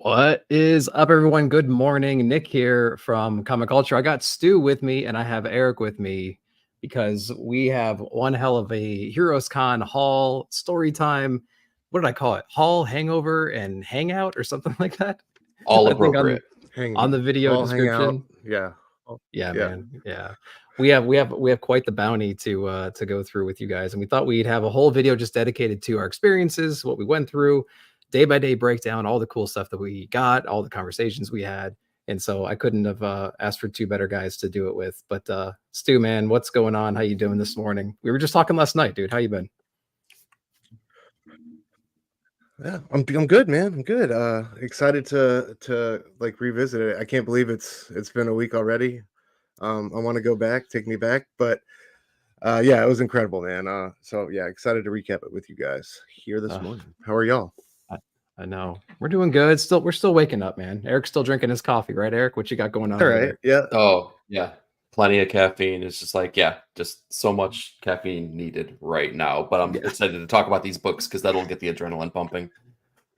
What is up, everyone? Good morning. Nick here from Comic Culture. I got Stu with me and I have Eric with me because we have one hell of a Heroes Con Hall story time. What did I call it? Hall, Hangover, and Hangout or something like that. All I think appropriate. on the video Hang out. description. Yeah. Yeah, man. Yeah. We have quite the bounty to go through with you guys. And we thought we'd have a whole video just dedicated to our experiences, what we went through, day by day breakdown, all the cool stuff that we got, all the conversations we had. And so I couldn't have asked for two better guys to do it with. But Stu, man, what's going on? How you doing this morning? We were just talking last night, dude. How you been? Yeah, I'm good, man. I'm good. Excited to like revisit it. I can't believe it's been a week already. I want to go back, take me back, but yeah, it was incredible, man. So yeah, excited to recap it with you guys here this morning. How are y'all? I know we're doing good. We're still waking up, man. Eric's still drinking his coffee, right, Eric? What you got going on? All right. Yeah. Oh, yeah. Plenty of caffeine. It's just like, yeah, just so much caffeine needed right now. But I'm excited to talk about these books because that'll get the adrenaline pumping.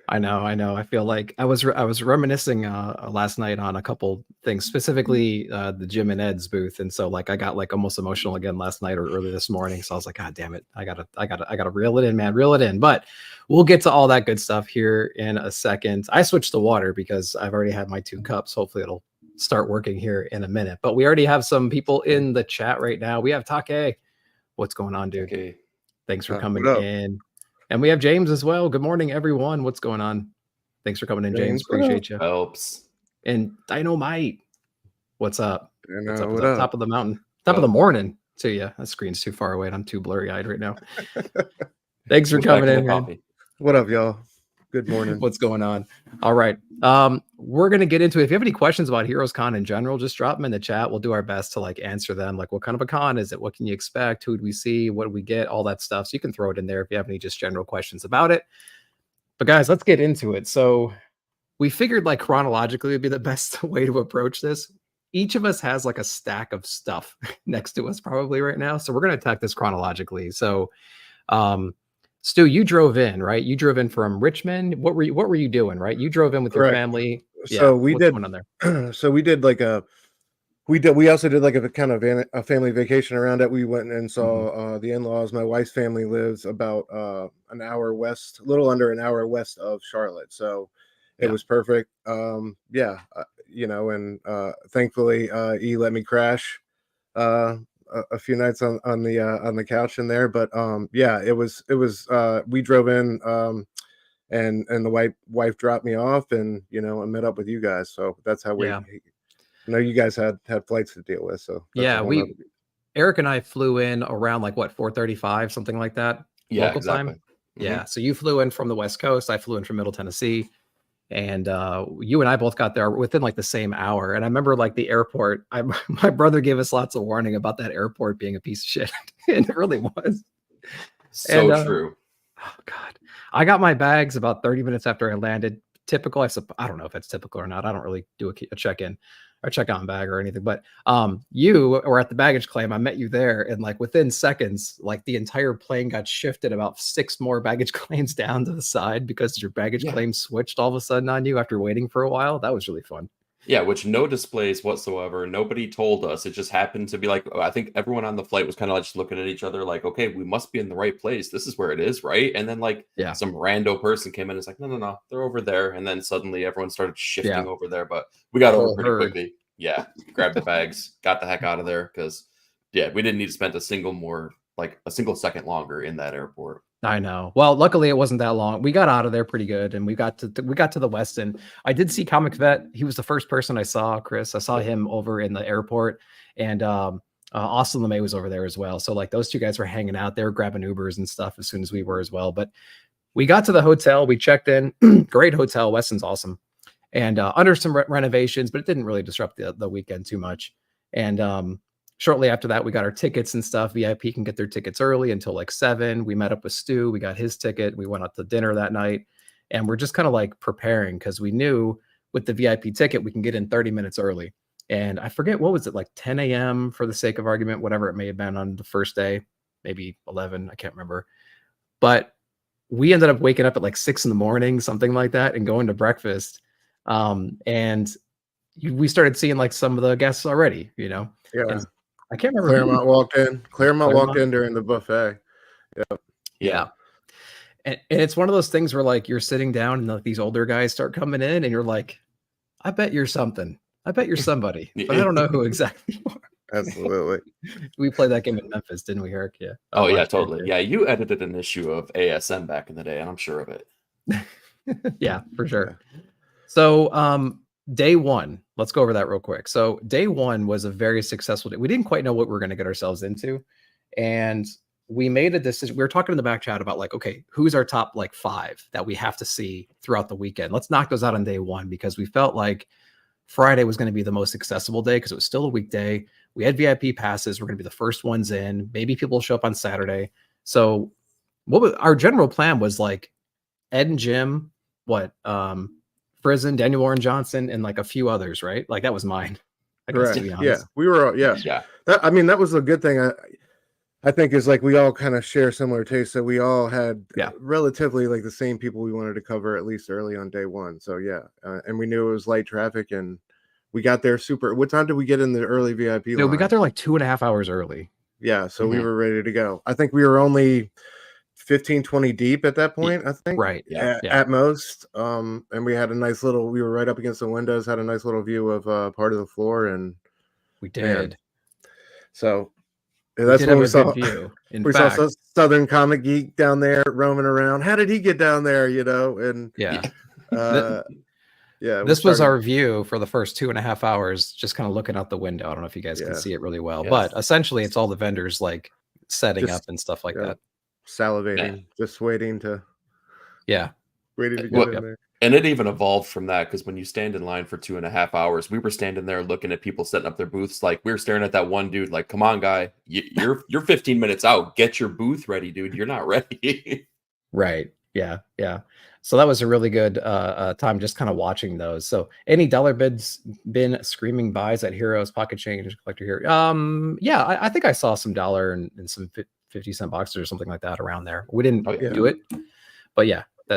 I know. I feel like I was reminiscing last night on a couple things, specifically the Jim and Ed's booth, and so like I got like almost emotional again last night or early this morning. So I was like, God damn it, I gotta reel it in, man, reel it in. But we'll get to all that good stuff here in a second. I switched to water because I've already had my 2 cups. Hopefully it'll start working here in a minute. But we already have some people in the chat right now. We have Take. What's going on, dude? Okay. Thanks for coming in. And we have James as well. Good morning, everyone. What's going on? Thanks for coming in, James. Appreciate you. Helps. And Dynamite. What's up? What's up? Top of the mountain. Top of the morning to you. That screen's too far away and I'm too blurry-eyed right now. Thanks for coming in, man. What up, y'all? Good morning. What's going on? All right. We're going to get into it. If you have any questions about Heroes Con in general, just drop them in the chat. We'll do our best to like answer them. Like, what kind of a con is it? What can you expect? Who do we see? What do we get? All that stuff. So you can throw it in there if you have any just general questions about it. But guys, let's get into it. So we figured like chronologically would be the best way to approach this. Each of us has like a stack of stuff next to us probably right now. So we're going to attack this chronologically. So, Stu, you drove in, right? You drove in from Richmond. What were you doing, right? You drove in with your family. So we did on there. So we did like we also did like a kind of a family vacation around it. We went and saw the in-laws. My wife's family lives about an hour west, a little under an hour west of Charlotte. So it was perfect. You know, and thankfully he let me crash a few nights on the couch in there, but yeah, it was we drove in and the wife dropped me off, and you know, I met up with you guys, so that's how we I know you guys had flights to deal with, so Eric and I flew in around like what 4:35, something like that, local time. Yeah, so you flew in from the West Coast, I flew in from Middle Tennessee. And you and I both got there within like the same hour. And I remember like the airport, my brother gave us lots of warning about that airport being a piece of shit. And it really was. So true. Oh, God. I got my bags about 30 minutes after I landed. Typical. I don't know if it's typical or not. I don't really do a check-in or check-on bag or anything. But you were at the baggage claim. I met you there. And like within seconds, like the entire plane got shifted about 6 more baggage claims down to the side because your baggage claim switched all of a sudden on you after waiting for a while. That was really fun. Yeah, which no displays whatsoever. Nobody told us. It just happened to be like, I think everyone on the flight was kind of like just looking at each other like, okay, we must be in the right place. This is where it is, right? And then like some rando person came in and it's like, no, they're over there. And then suddenly everyone started shifting over there. But we got over pretty quickly. Yeah, grabbed the bags, got the heck out of there because, yeah, we didn't need to spend a single second longer in that airport. I know. Well, luckily it wasn't that long. We got out of there pretty good, and we got to the Westin. I did see Comic Vet. He was the first person I saw, Chris. I saw him over in the airport, and Austin LeMay was over there as well. So like those two guys were hanging out. They were grabbing Ubers and stuff as soon as we were as well. But we got to the hotel. We checked in. Great hotel. Westin's awesome. And under some renovations, but it didn't really disrupt the weekend too much. And shortly after that, we got our tickets and stuff. VIP can get their tickets early until like 7. We met up with Stu. We got his ticket. We went out to dinner that night. And we're just kind of like preparing because we knew with the VIP ticket, we can get in 30 minutes early. And I forget, what was it, like 10 a.m. for the sake of argument, whatever it may have been on the first day, maybe 11. I can't remember. But we ended up waking up at like 6 in the morning, something like that, and going to breakfast. And we started seeing like some of the guests already, you know. Yeah. And I can't remember. Claremont walked in. Claremont walked in during the buffet. Yeah. And it's one of those things where like you're sitting down and like these older guys start coming in and you're like, I bet you're something. I bet you're somebody, but I don't know who exactly you are. Absolutely. We played that game in Memphis, didn't we, Eric? Yeah. Oh yeah, totally. Yeah, you edited an issue of ASM back in the day, and I'm sure of it. Yeah, for sure. So day one, let's go over that real quick. So day one was a very successful day. We didn't quite know what we were going to get ourselves into. And we made a decision. We were talking in the back chat about like, okay, who's our top like 5 that we have to see throughout the weekend? Let's knock those out on day one, because we felt like Friday was going to be the most accessible day because it was still a weekday. We had VIP passes. We're going to be the first ones in. Maybe people will show up on Saturday. So our general plan was like Ed and Jim, Frizen, Daniel Warren Johnson, and like a few others, right? Like that was mine. I guess, to be honest. Yeah, we were. Yeah. That was a good thing. I think is like we all kind of share similar tastes. So we all had relatively like the same people we wanted to cover at least early on day one. So and we knew it was light traffic, and we got there super. What time did we get in the early VIP line? We got there like 2.5 hours early. Yeah, so we were ready to go. I think we were only 15-20 deep at that point, I think. Right. At most. And we had a nice little, we were right up against the windows, had a nice little view of part of the floor, and we did. So that's when we saw view. Saw Southern Comic Geek down there roaming around. How did he get down there? You know, and this was our view for the first 2.5 hours, just kind of looking out the window. I don't know if you guys can see it really well, but essentially it's all the vendors like setting up and stuff like that. Salivating, just waiting to get in there. And it even evolved from that, because when you stand in line for 2.5 hours, we were standing there looking at people setting up their booths. Like we were staring at that one dude, like, come on, guy, you're 15 minutes out. Get your booth ready, dude. You're not ready. Right. Yeah. So that was a really good time just kind of watching those. So any dollar bids been screaming buys at Heroes, Pocket Change, Collector here? I think I saw some dollar and some 50-cent boxes or something like that around there. We didn't do it, but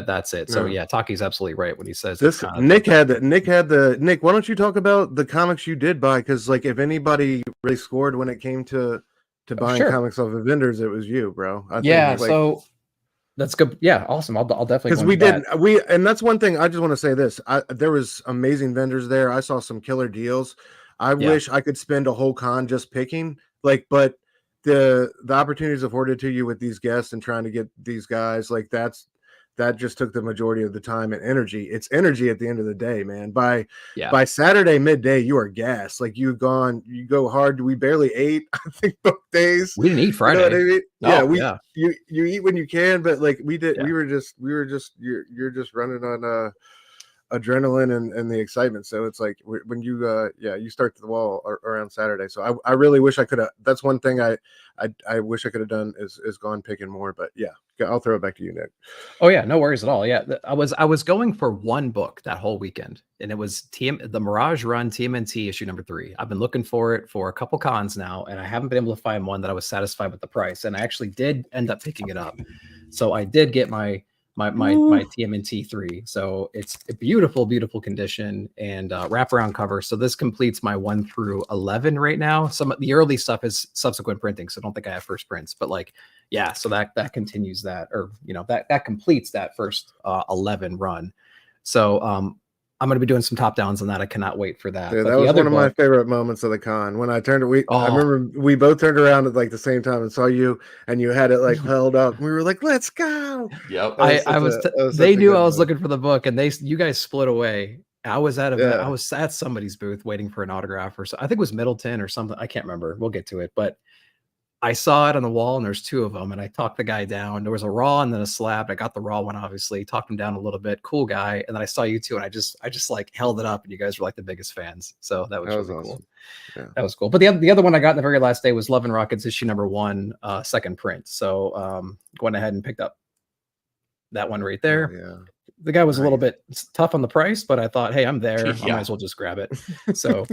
that's it. So Taki's absolutely right when he says this. Nick, why don't you talk about the comics you did buy? Because like if anybody really scored when it came to buying comics off of vendors, it was you, bro. So that's good. Yeah, awesome. I'll definitely, because and that's one thing I just want to say this. There was amazing vendors there. I saw some killer deals. I wish I could spend a whole con just picking, but the opportunities afforded to you with these guests and trying to get these guys, like that just took the majority of the time and energy. It's energy at the end of the day, man. By Saturday midday, you are gassed. Like you go hard. We barely ate, I think, both days. We didn't eat Friday. You know what I mean? You eat when you can, but like we did, you're just running on adrenaline and the excitement. So it's like when you start to the wall around Saturday. So I really wish I could have. That's one thing I wish I could have done is gone picking more. But I'll throw it back to you, Nick. Oh yeah, no worries at all. Yeah, I was going for one book that whole weekend, and it was the Mirage Run TMNT issue number 3. I've been looking for it for a couple cons now, and I haven't been able to find one that I was satisfied with the price. And I actually did end up picking it up, so I did get my TMNT 3. So it's a beautiful condition and wraparound cover. So this completes my 1 through 11 right now. Some of the early stuff is subsequent printing, so don't think I have first prints, but so that continues that, or that completes that first 11 run. So I'm going to be doing some top downs on that. I cannot wait for that. Yeah, that was one of my favorite moments of the con when I turned. I remember we both turned around at like the same time and saw you, and you had it like held up. We were like, "Let's go!" Yep. They knew I was looking for the book, and you guys split away. I was at I was at somebody's booth waiting for an autograph, or so. I think it was Middleton or something. I can't remember. We'll get to it, but I saw it on the wall, and there's 2 of them, and I talked the guy down. There was a raw and then a slab. I got the raw one, obviously, talked him down a little bit. Cool guy. And then I saw you 2, and I just like held it up, and you guys were like the biggest fans. So that was really awesome. Cool. Yeah. That was cool. But the other one I got in the very last day was Love and Rockets issue number 1, second print. So went ahead and picked up that one right there. Oh, yeah. The guy was a little bit tough on the price, but I thought, hey, I'm there. I might as well just grab it. So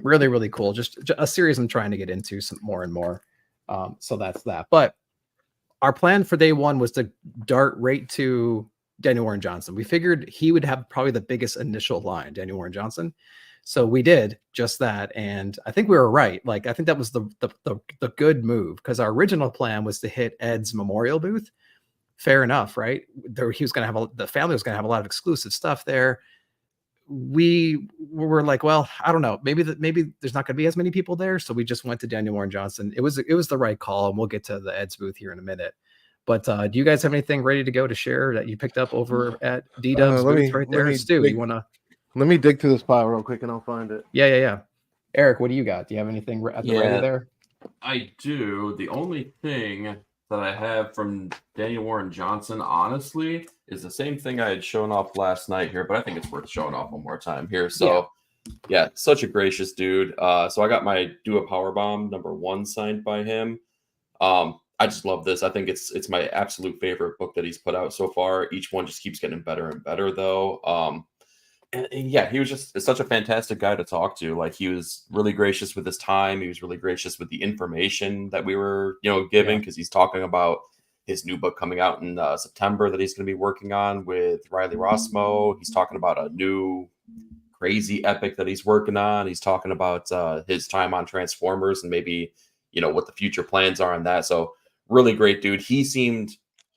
really, really cool. Just a series I'm trying to get into some more and more. So that's that. But our plan for day one was to dart right to Daniel Warren Johnson. We figured he would have probably the biggest initial line, Daniel Warren Johnson. So we did just that, and I think we were right. Like, I think that was the good move, because our original plan was to hit Ed's memorial booth. Fair enough, right? There, he was going to have the family was going to have a lot of exclusive stuff there. We were like, well, I don't know, maybe there's not going to be as many people there, so we just went to Daniel Warren Johnson. It was the right call, and we'll get to the Ed's booth here in a minute. But do you guys have anything ready to go to share that you picked up over at D-Dub's booth right there? Stu, you want to? Let me dig through this pile real quick and I'll find it. Yeah. Eric, what do you got? Do you have anything at the ready there? I do. The only thing that I have from Daniel Warren Johnson, honestly, is the same thing I had shown off last night here, but I think it's worth showing off one more time here. So, yeah such a gracious dude. So I got my Do a Powerbomb #1 signed by him. I just love this. I think it's my absolute favorite book that he's put out so far. Each one just keeps getting better and better, though. And yeah, he was just such a fantastic guy to talk to. Like, he was really gracious with his time. He was really gracious with the information that we were, giving, because he's talking about his new book coming out in September that he's going to be working on with Riley Rossmo. He's talking about a new crazy epic that he's working on. He's talking about his time on Transformers and maybe, what the future plans are on that. So really great dude. He seemed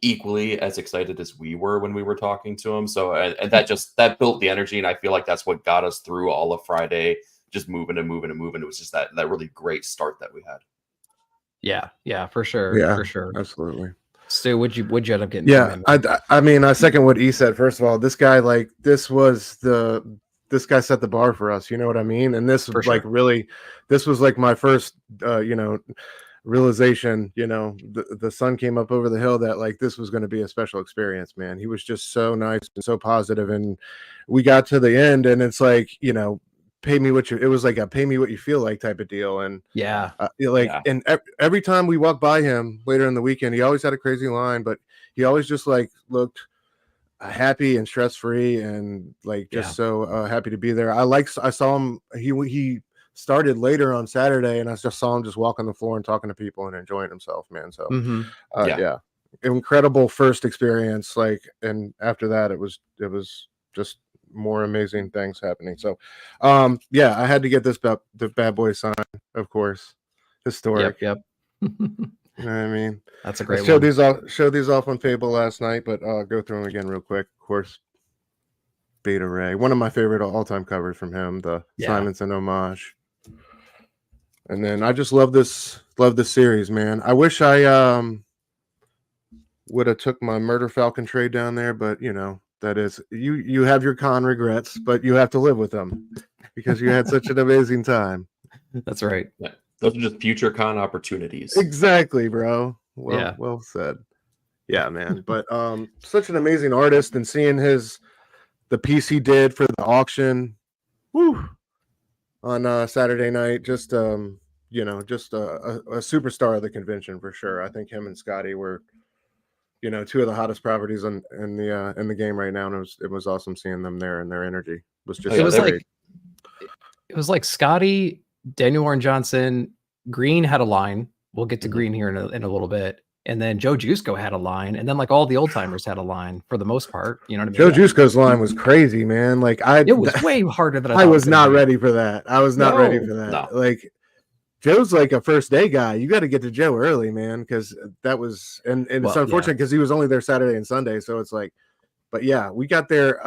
equally as excited as we were when we were talking to him. So, and that built the energy. And I feel like that's what got us through all of Friday, just moving and moving and moving. It was just that really great start that we had. Yeah, for sure. Yeah, for sure. Absolutely. Stu, would you end up getting? Yeah. I mean, I second what he said. First of all, this guy, this guy set the bar for us. You know what I mean? And this was really, this was like my first, realization, the sun came up over the hill that this was going to be a special experience, man. He was just so nice and so positive, and we got to the end and it's pay me what it was like a pay me what you feel like type of deal. And and every time we walked by him later in the weekend, he always had a crazy line, but he always just looked happy and stress-free and so happy to be there. I saw him, he started later on Saturday, and I just saw him just walking the floor and talking to people and enjoying himself, man. So incredible first experience. And after that, it was just more amazing things happening. So I had to get the bad boy sign, of course. Historic. Yep. You know what I mean? That's a great one. Showed these off on Fable last night, but I'll go through them again real quick. Of course, Beta Ray, one of my favorite all-time covers from him, the Simonson homage. And then I just love this series, man. I wish I would have took my Murder Falcon trade down there, but that is, you have your con regrets, but you have to live with them because you had such an amazing time. That's right. Yeah. Those are just future con opportunities. Exactly, bro. Well said. Yeah, man. But such an amazing artist, and seeing the piece he did for the auction, on Saturday night, just a superstar of the convention for sure. I think him and Scotty were, two of the hottest properties in the game right now, and it was awesome seeing them there, and their energy was just. It was like Scotty, Daniel Warren Johnson, Green had a line. We'll get to Green here in a little bit. And then Joe Jusko had a line, and then all the old timers had a line for the most part. You know what I mean? Joe Jusko's line was crazy, man. It was way harder than I was not ready for that. I was not ready for that. No. Joe's a first day guy. You got to get to Joe early, man, because that was and it's unfortunate because he was only there Saturday and Sunday. So it's but yeah, we got there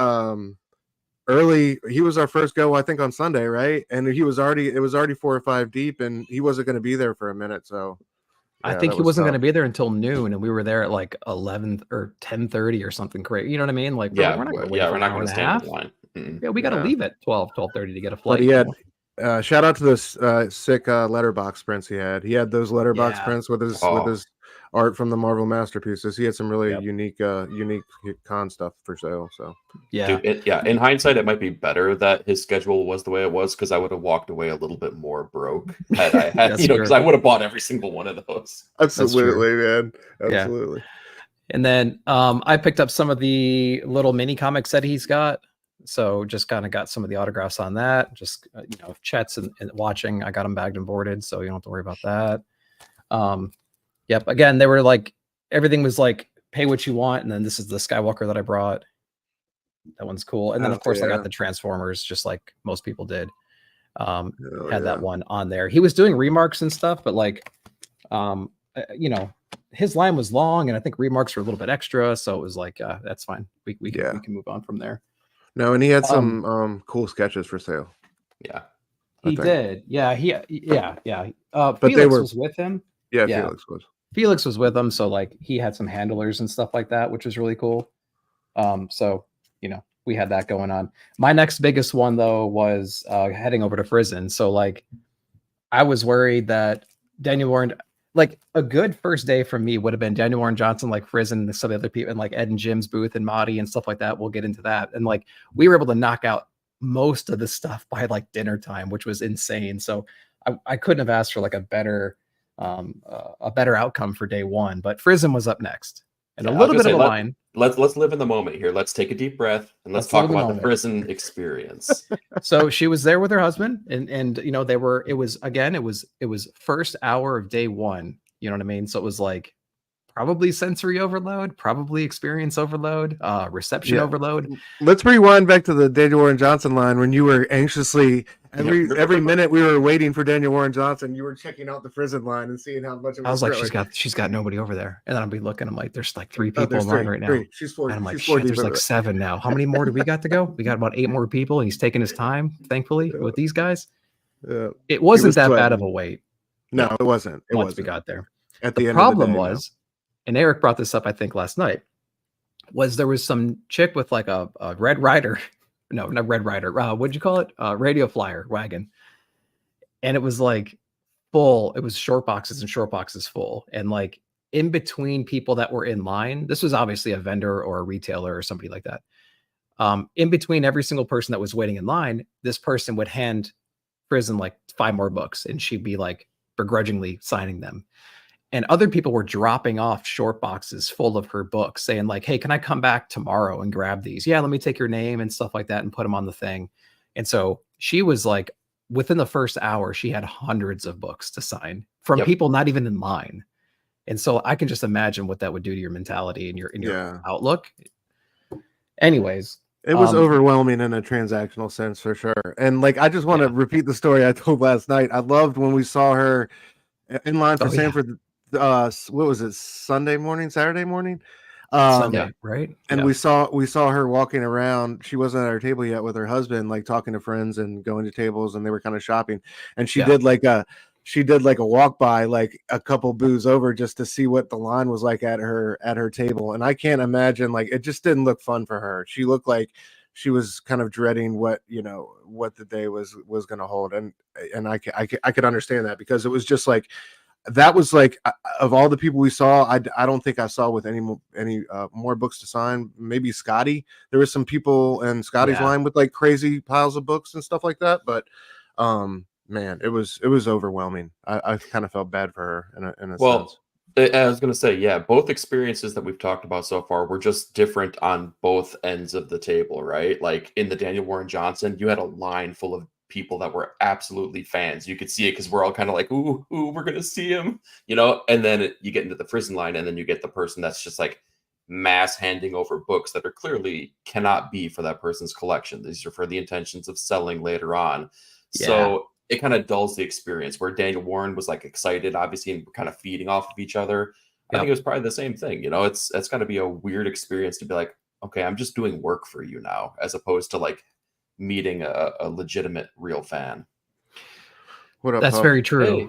early. He was our first go, I think, on Sunday, right? And it was already 4 or 5 deep, and he wasn't going to be there for a minute, so. I think he wasn't going to be there until noon, and we were there at 11 or 10:30 or something crazy. You know what I mean? We're not going to wait for an hour and a half. Yeah, we got to leave at 12:30 to get a flight. But he had shout out to this sick letterbox prints he had. He had those letterbox prints with his art from the Marvel masterpieces. He had some really unique con stuff for sale. So Dude, in hindsight, it might be better that his schedule was the way it was, because I would have walked away a little bit more broke had I had, because I would have bought every single one of those. Absolutely, man. Absolutely. Yeah. And then I picked up some of the little mini comics that he's got. So just kind of got some of the autographs on that. Just if Chet's and watching, I got them bagged and boarded, so you don't have to worry about that. Yep. Again, they were everything was pay what you want, and then this is the Skywalker that I brought. That one's cool. And then of course I got the Transformers, just like most people did. Had that one on there. He was doing remarks and stuff, but like you know, his line was long, and I think remarks were a little bit extra, so it was like that's fine. We can move on from there. No, and he had some cool sketches for sale. Yeah, he did. Yeah, but Felix was with him. Yeah, Felix was with him, so like he had some handlers and stuff like that, which was really cool. So you know, we had that going on. My next biggest one though was heading over to Frizen. So like I was worried that Daniel Warren, like a good first day for me would have been Daniel Warren Johnson, like Frizen, and some of the other people, and like Ed and Jim's booth and Marty and stuff like that. We'll get into that. And like we were able to knock out most of the stuff by like dinner time, which was insane. So I couldn't have asked for like a better outcome for day one. But Frizen was up next, and a little bit of a line. Let's live in the moment here. Let's take a deep breath and let's talk about the Frizen experience. So she was there with her husband, and you know, it was first hour of day one. You know what I mean? So it was like probably sensory overload, probably experience overload, reception overload. Let's rewind back to the Daniel Warren Johnson line when you were anxiously every minute we were waiting for Daniel Warren Johnson. You were checking out the Frizen line and seeing how much. I was like, she's got nobody over there, and then I'll be looking. I'm like, there's like 3 people in line right now. She's 4. And I'm like, shit, there's like 7 now. How many more do we got to go? We got about 8 more people, and he's taking his time. Thankfully, with these guys, it wasn't that bad of a wait. No, it wasn't. Once we got there, at the end problem of the day, was. And Eric brought this up, I think, last night, was there was some chick with like a Red Rider. No, not Red Rider. What'd you call it? Radio Flyer wagon. And it was like full. It was short boxes and short boxes full. And like in between people that were in line, this was obviously a vendor or a retailer or somebody like that. In between every single person that was waiting in line, this person would hand Frizen like 5 more books, and she'd be like begrudgingly signing them. And other people were dropping off short boxes full of her books saying like, hey, can I come back tomorrow and grab these? Yeah, let me take your name and stuff like that and put them on the thing. And so she was like, within the first hour, she had hundreds of books to sign from people not even in line. And so I can just imagine what that would do to your mentality and your outlook. Anyways. It was overwhelming in a transactional sense for sure. And like, I just want to repeat the story I told last night. I loved when we saw her in line for Sanford. What was it? Saturday morning? Sunday, right? And we saw her walking around. She wasn't at her table yet with her husband, like talking to friends and going to tables, and they were kind of shopping. And she did like a walk by, like a couple booths over, just to see what the line was like at her table. And I can't imagine, like, it just didn't look fun for her. She looked like she was kind of dreading what the day was going to hold. And I could understand that, because it was just like, that was like, of all the people we saw, I don't think I saw with any more books to sign. Maybe Scotty. There was some people in Scotty's line with like crazy piles of books and stuff like that. But man, it was overwhelming. I kind of felt bad for her in a sense. I was going to say, both experiences that we've talked about so far were just different on both ends of the table, right? Like in the Daniel Warren Johnson, you had a line full of people that were absolutely fans. You could see it because we're all kind of like, ooh, we're gonna see him, and then you get into the Frizen line, and then you get the person that's just like mass handing over books that are clearly cannot be for that person's collection. These are for the intentions of selling later on. So it kind of dulls the experience, where Daniel Warren was like excited, obviously, and kind of feeding off of each other. I think it was probably the same thing. It's got to be a weird experience to be like, okay, I'm just doing work for you now, as opposed to like meeting a legitimate real fan. What up? That's Puff? Very true. Hey.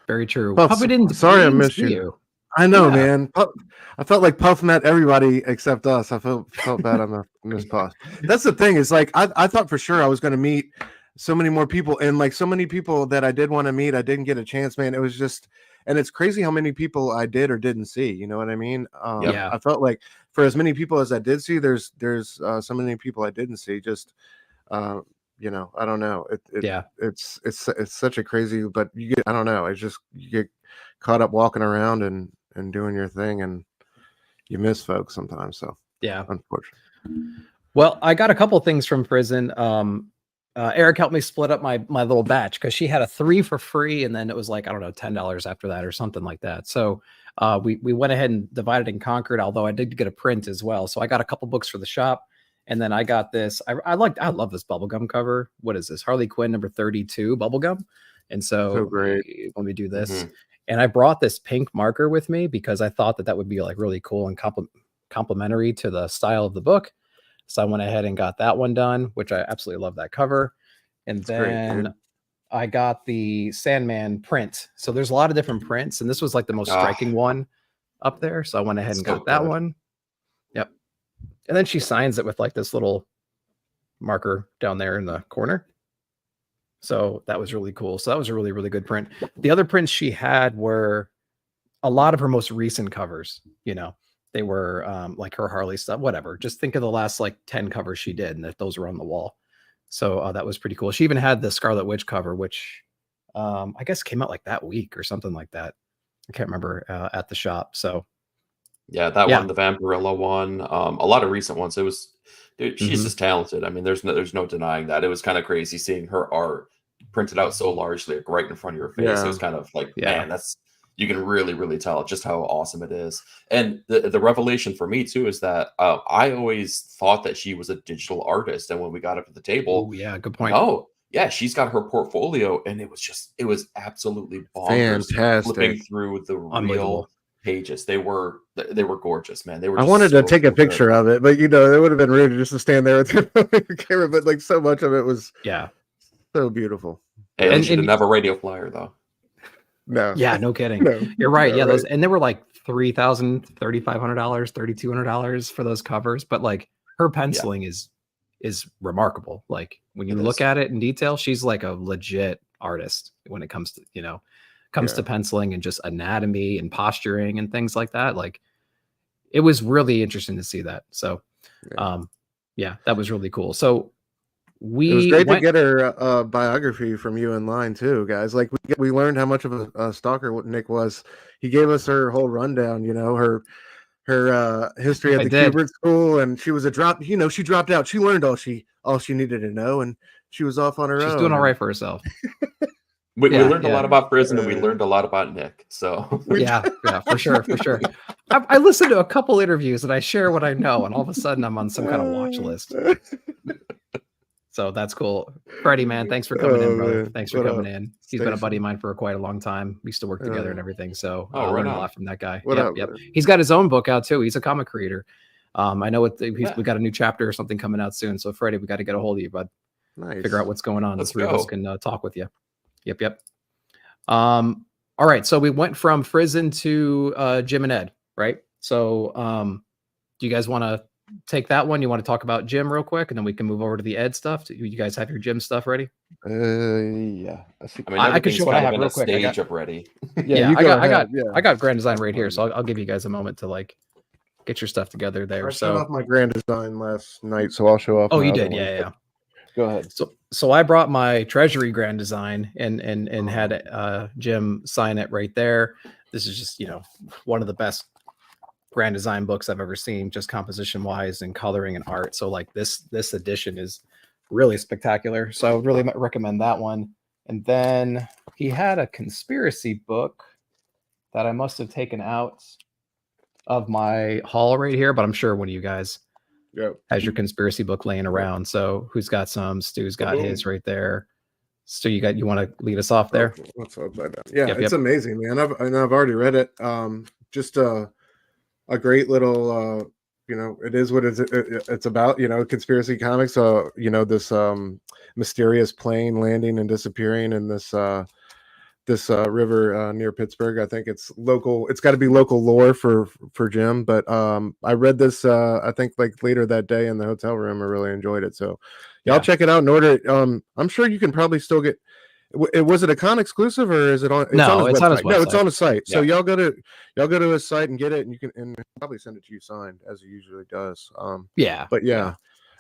Very true. Puff, Puff, I missed you. I know, man. Puff, I felt like Puff met everybody except us. I felt bad on this Puff. That's the thing. Is like I thought for sure I was going to meet so many more people, and like so many people that I did want to meet, I didn't get a chance, man. It was just, and it's crazy how many people I did or didn't see. You know what I mean? I felt like for as many people as I did see, there's so many people I didn't see. Just I don't know. It's such a crazy, but I don't know. It's just, you get caught up walking around and doing your thing, and you miss folks sometimes. So unfortunately. Well, I got a couple things from Frizen. Eric helped me split up my little batch, because she had a 3 for free, and then it was like, I don't know, $10 after that or something like that. So we went ahead and divided and conquered, although I did get a print as well. So I got a couple books for the shop. And then I got this. I love this bubblegum cover. What is this? Harley Quinn number 32 bubblegum. And so great. Let me do this. And I brought this pink marker with me because I thought that would be like really cool and complementary to the style of the book. So I went ahead and got that one done, which I absolutely love that cover. And then I got the Sandman print. So there's a lot of different prints, and this was like the most striking one up there. So I went ahead and got that one. Yep. And then she signs it with like this little marker down there in the corner. So that was really cool. So that was a really, really good print. The other prints she had were a lot of her most recent covers. You know, they were like her Harley stuff, whatever. Just think of the last like 10 covers she did, and that those were on the wall. So that was pretty cool. She even had the Scarlet Witch cover, which I guess came out like that week or something like that. I can't remember at the shop. So yeah, that one, the Vampirilla one, a lot of recent ones. It was, dude, she's just talented. I mean, there's no denying that. It was kind of crazy seeing her art printed out so largely, like, right in front of your face. Yeah. It was kind of like, man, you can really, really tell just how awesome it is. And the revelation for me too is that I always thought that she was a digital artist, and when we got up to the table, good point. Oh, yeah, she's got her portfolio, and it was absolutely bonkers. Fantastic. Flipping through the real pages, they were gorgeous, man. They were. I wanted to take a picture of it, but you know, it would have been rude just to stand there with your camera. But like, so much of it was so beautiful. Hey, and should have a radio flyer though. No. Yeah, no kidding. No, you're right. Yeah, those, and they were like $3,000, $3,500, $3,200 for those covers. But like, her penciling is remarkable. Like, when you look at it in detail, she's like a legit artist when it comes to, to penciling and just anatomy and posturing and things like that. Like, it was really interesting to see that. So that was really cool. So it was great to get her biography from you in line too, guys. Like, we learned how much of a stalker Nick was. He gave us her whole rundown, her history at the Kubert school, and she was she dropped out. She learned all she needed to know, and she was off on her own. She's doing all right for herself. We learned a lot about prison, and we learned a lot about Nick. So yeah, for sure. I listened to a couple interviews and I share what I know, and all of a sudden I'm on some kind of watch list. So that's cool. Freddie, man, thanks for coming in, brother. Man. Thanks for coming in. He's been a buddy of mine for quite a long time. We used to work together and everything. So I learned a lot from that guy. Yep. He's got his own book out too. He's a comic creator. I know we got a new chapter or something coming out soon. So Freddie, we got to get a hold of you, bud. Nice. Figure out what's going on. The three of us can talk with you. Yep. All right. So we went from Frizen to Jim and Ed, right? So do you guys want to take that one? You want to talk about Jim real quick, and then we can move over to the Ed stuff? Do you guys have your Jim stuff ready? Yeah. I can show what I have real quick. Stage up ready. I got Grand Design right here, so I'll give you guys a moment to like get your stuff together there. I showed off my Grand Design last night, so I'll show off. Oh, you did? Yeah. Go ahead. So I brought my Treasury Grand Design and had Jim sign it right there. This is just one of the best Grand Design books I've ever seen, just composition wise and coloring and art. So like this edition is really spectacular. So I would really recommend that one. And then he had a conspiracy book that I must have taken out of my haul right here, but I'm sure one of you guys has your conspiracy book laying around. So who's got some? Stu's got his right there. Stu, you want to lead us off there? What's upside down? Yeah, it's amazing, man. I've already read it. Just a great little it is what it's about, conspiracy comics. This mysterious plane landing and disappearing in this river near Pittsburgh. I think it's local. It's got to be local lore for Jim. But I read this I think like later that day in the hotel room. I really enjoyed it. So y'all check it out and order it. I'm sure you can probably still get. Was it a con exclusive or is it on? It's on his website. No, it's on the site. So y'all go to his site and get it, and you can probably send it to you signed as he usually does. But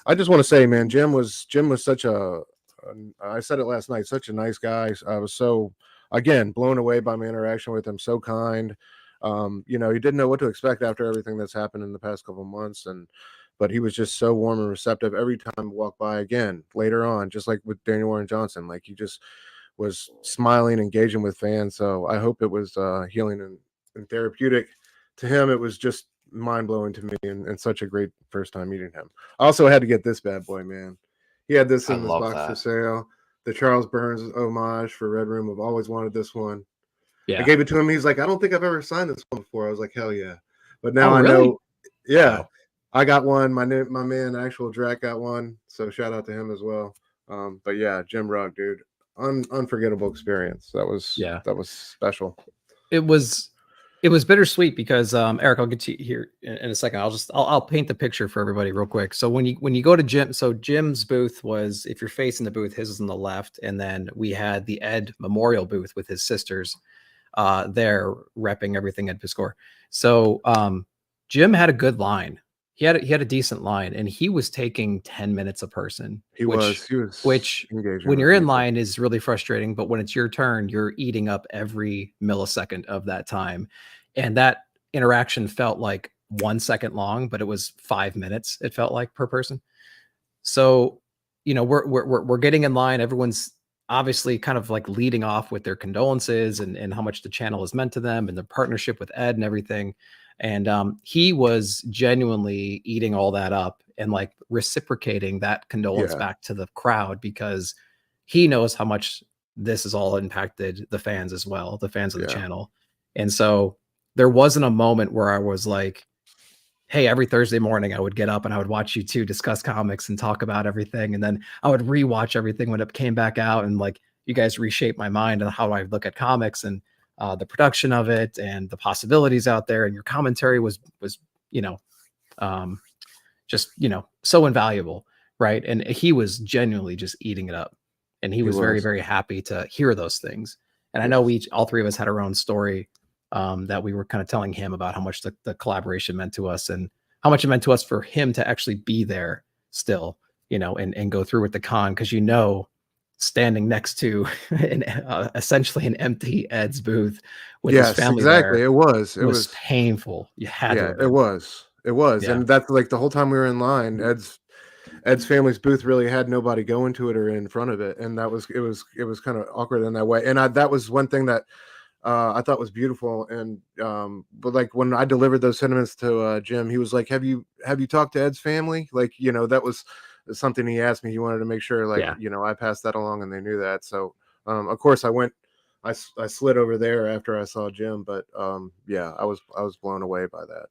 I just want to say, man, Jim was such I said it last night, such a nice guy. I was so, again, blown away by my interaction with him. So kind. You didn't know what to expect after everything that's happened in the past couple of months, but he was just so warm and receptive every time I walked by. Again, later on, just like with Daniel Warren Johnson, like he just was smiling, engaging with fans. So I hope it was healing and therapeutic. To him, it was just mind-blowing to me, and such a great first time meeting him. I also had to get this bad boy, man. He had this in this box for sale. The Charles Burns homage for Red Room. I've always wanted this one. I gave it to him. He's like, I don't think I've ever signed this one before. I was like, hell yeah. But now I know. Yeah. Wow. I got one. My man, Actual Drac, got one. So shout out to him as well. But yeah, Jim Rugg, dude. Unforgettable experience. That was special. It was bittersweet because Eric, I'll get to you here in a second. I'll paint the picture for everybody real quick. So when you go to Jim, so Jim's booth was, if you're facing the booth, his is on the left, and then we had the Ed Memorial booth with his sisters there repping everything at Piscor. So Jim had a good line. He had a decent line, and he was taking 10 minutes a person. Which when you're in line is really frustrating, but when it's your turn, you're eating up every millisecond of that time. And that interaction felt like 1 second long, but it was 5 minutes, it felt like, per person. So, you know, we're getting in line. Everyone's obviously kind of like leading off with their condolences and how much the channel has meant to them and the partnership with Ed and everything. And he was genuinely eating all that up and like reciprocating that condolence back to the crowd, because he knows how much this has all impacted the fans as well, the fans of the channel. And so there wasn't a moment where I was like, hey, every Thursday morning I would get up and I would watch you two discuss comics and talk about everything. And then I would rewatch everything when it came back out. And like, you guys reshaped my mind on how I look at comics and the production of it and the possibilities out there. And your commentary was, you know, just, you know, so invaluable. Right. And he was genuinely just eating it up. And he was very, very happy to hear those things. And I know all three of us had our own story that we were kind of telling him about how much the collaboration meant to us and how much it meant to us for him to actually be there still, you know, and go through with the con. Cause you know, standing next to essentially an empty Ed's booth with his family exactly. there, it was painful. You had to. It was. Yeah. And that's like the whole time we were in line, Ed's family's booth really had nobody go into it or in front of it. And it was kind of awkward in that way. And that was one thing that I thought was beautiful. And but like when I delivered those sentiments to Jim, he was like, have you talked to Ed's family? Like, you know, that was something he asked me. He wanted to make sure, like, you know, I passed that along and they knew that. So of course I slid over there after I saw Jim, but I was blown away by that.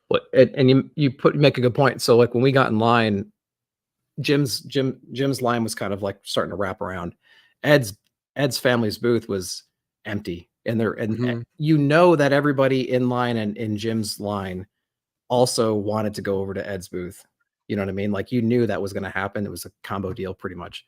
What and you make a good point. So like when we got in line, Jim's line was kind of like starting to wrap around. Ed's family's booth was empty, and you know that everybody in line and in Jim's line also wanted to go over to Ed's booth. You know what I mean? Like you knew that was going to happen. It was a combo deal pretty much.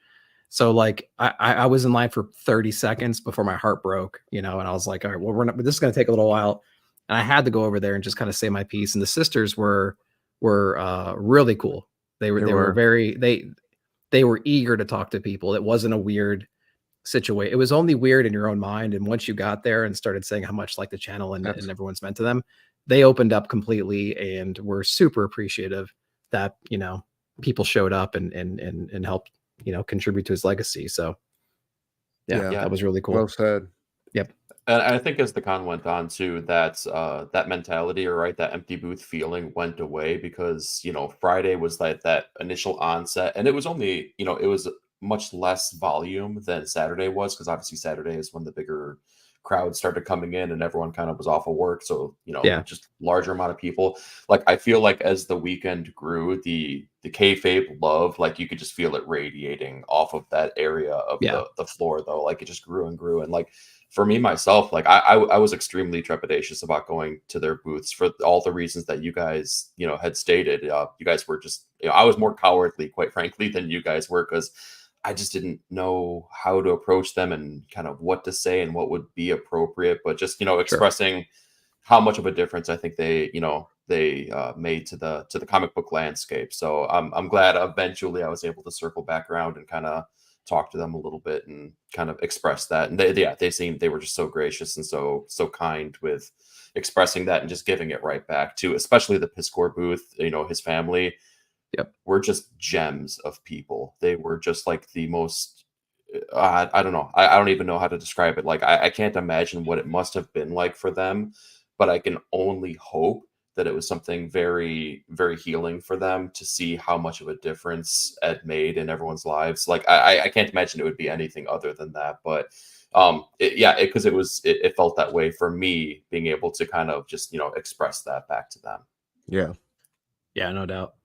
So like I was in line for 30 seconds before my heart broke, you know, and I was like, all right, well, this is going to take a little while. And I had to go over there and just kind of say my piece. And the sisters were really cool. They were eager to talk to people. It wasn't a weird situation. It was only weird in your own mind. And once you got there and started saying how much like the channel and everyone's meant to them, they opened up completely and were super appreciative that, you know, people showed up and helped, you know, contribute to his legacy. So that was really cool. Well said. Yep. And I think as the con went on too, that mentality, or right, that empty booth feeling went away, because, you know, Friday was like that initial onset, and it was only, you know, it was much less volume than Saturday was, because obviously Saturday is when the bigger crowd started coming in and everyone kind of was off of work. So, you know, just larger amount of people. Like, I feel like as the weekend grew, the kayfabe love, like you could just feel it radiating off of that area of the floor, though. Like it just grew and grew. And like, for me, myself, like I was extremely trepidatious about going to their booths for all the reasons that you guys, you know, had stated. You guys were just, you know, I was more cowardly, quite frankly, than you guys were, because I just didn't know how to approach them and kind of what to say and what would be appropriate. But just, you know, expressing how much of a difference I think they made to the comic book landscape. So I'm glad eventually I was able to circle back around and kind of talk to them a little bit and kind of express that. And they were just so gracious and so kind with expressing that and just giving it right back to, especially the Piscor booth, you know, his family. Were just gems of people. They were just like the most, I don't know. I don't even know how to describe it. Like, I can't imagine what it must have been like for them but I can only hope that it was something very, very healing for them to see how much of a difference Ed made in everyone's lives. Like I can't imagine it would be anything other than that. But because it felt that way for me, being able to kind of just express that back to them. Yeah, no doubt.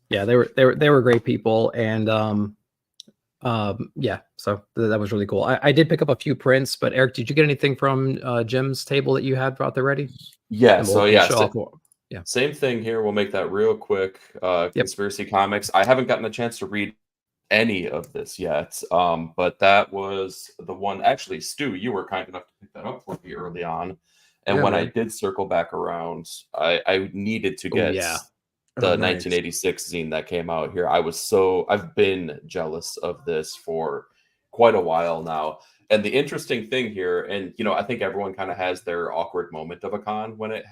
Yeah, they were great people, and so that was really cool. I did pick up a few prints, but Eric, did you get anything from Jim's table that you had brought there ready? Yeah, same thing here. We'll make that real quick. Conspiracy Comics. I haven't gotten a chance to read any of this yet, but that was the one. Actually, Stu, you were kind enough to pick that up for me early on, and when I did circle back around, I needed to get the 1986 zine that came out here. I've been jealous of this for quite a while now. And the interesting thing here, and I think everyone kind of has their awkward moment of a con when it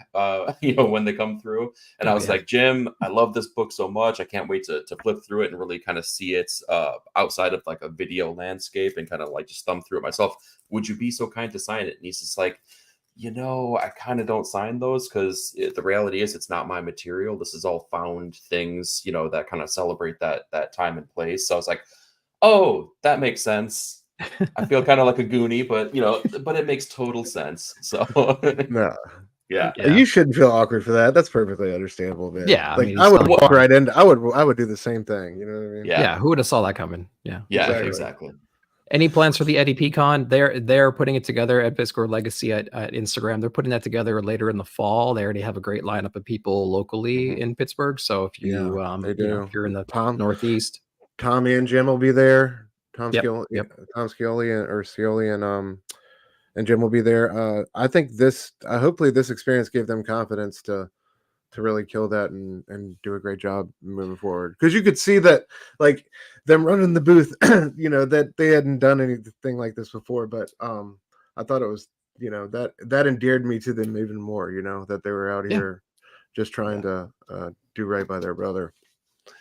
when they come through. And I was like, Jim, I love this book so much. I can't wait to flip through it and really kind of see it outside of like a video landscape and kind of like just thumb through it myself. Would you be so kind to sign it? And he's just like, I kind of don't sign those because the reality is it's not my material. This is all found things, that kind of celebrate that time and place. So I was like, oh, that makes sense. I feel kind of like a Goonie, but but it makes total sense. So no. Yeah. You shouldn't feel awkward for that. That's perfectly understandable, man. Yeah, like I would walk right in. I would do the same thing. You know what I mean? Yeah. Who would have saw that coming? Yeah. Exactly. Any plans for the Eddie P Con? They're putting it together at Pittsburgh Legacy at Instagram. They're putting that together later in the fall. They already have a great lineup of people locally in Pittsburgh. So if you if you're in the Northeast, Tommy and Jim will be there. Tom Scioli and Jim will be there. I think hopefully this experience gave them confidence to really kill that and do a great job moving forward. Because you could see that, like them running the booth, that they hadn't done anything like this before. But I thought it was, that endeared me to them even more. That they were out here just trying to do right by their brother.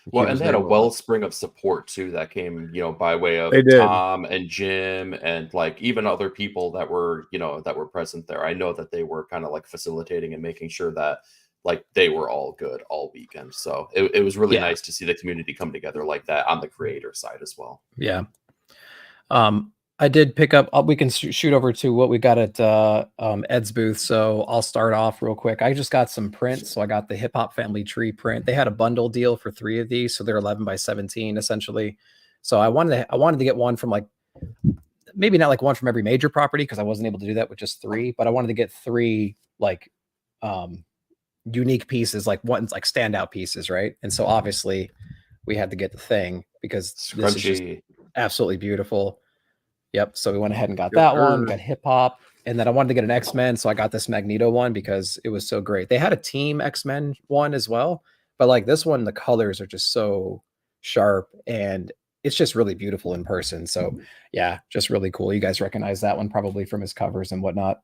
Well, and they had a wellspring of support too that came, by way of Tom and Jim and like even other people that were present there. I know that they were kind of like facilitating and making sure that like they were all good all weekend. So it was really nice to see the community come together like that on the creator side as well. Yeah. I did pick up, we can shoot over to what we got at Ed's booth. So I'll start off real quick. I just got some prints. So I got the Hip Hop Family Tree print. They had a bundle deal for 3 of these. So they're 11 by 17 essentially. So I wanted to get one from like, maybe not like one from every major property because I wasn't able to do that with just 3, but I wanted to get 3 like unique pieces, like one's like standout pieces, right? And so obviously we had to get the Thing because this is just absolutely beautiful. Yep. So we went ahead and got that one. We got hip hop, and then I wanted to get an X-Men, so I got this Magneto one because it was so great. They had a Team X-Men one as well, but like this one, the colors are just so sharp, and it's just really beautiful in person. So yeah, just really cool. You guys recognize that one probably from his covers and whatnot.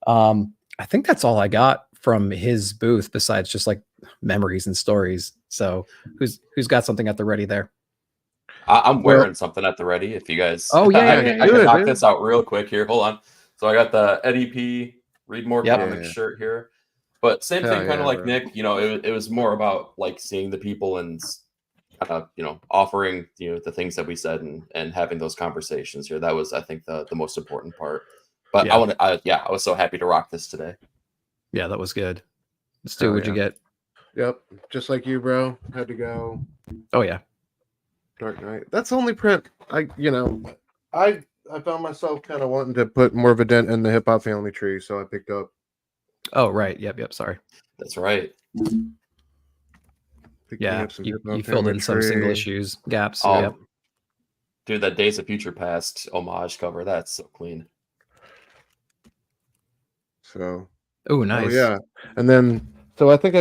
I think that's all I got from his booth besides just like memories and stories. So who's got something at the ready there? I'm wearing something at the ready. If you guys, I can knock this out real quick here. Hold on. So I got the Eddie P. Read More Comics shirt here, but same thing, kind of like Nick. It was more about like seeing the people and offering the things that we said and having those conversations here. That was, I think, the most important part. But I was so happy to rock this today. Yeah, that was good. Stu, what'd you get? Yep, just like you, bro. Had to go. Oh yeah. Dark Knight. That's the only print I found myself kind of wanting to put more of a dent in the Hip Hop Family Tree, so I picked up. Oh right, yep. Sorry. That's right. You filled in some single issues gaps. So, yep. Dude, that Days of Future Past homage cover, that's so clean. So. Oh, nice. Oh, yeah, and then so I think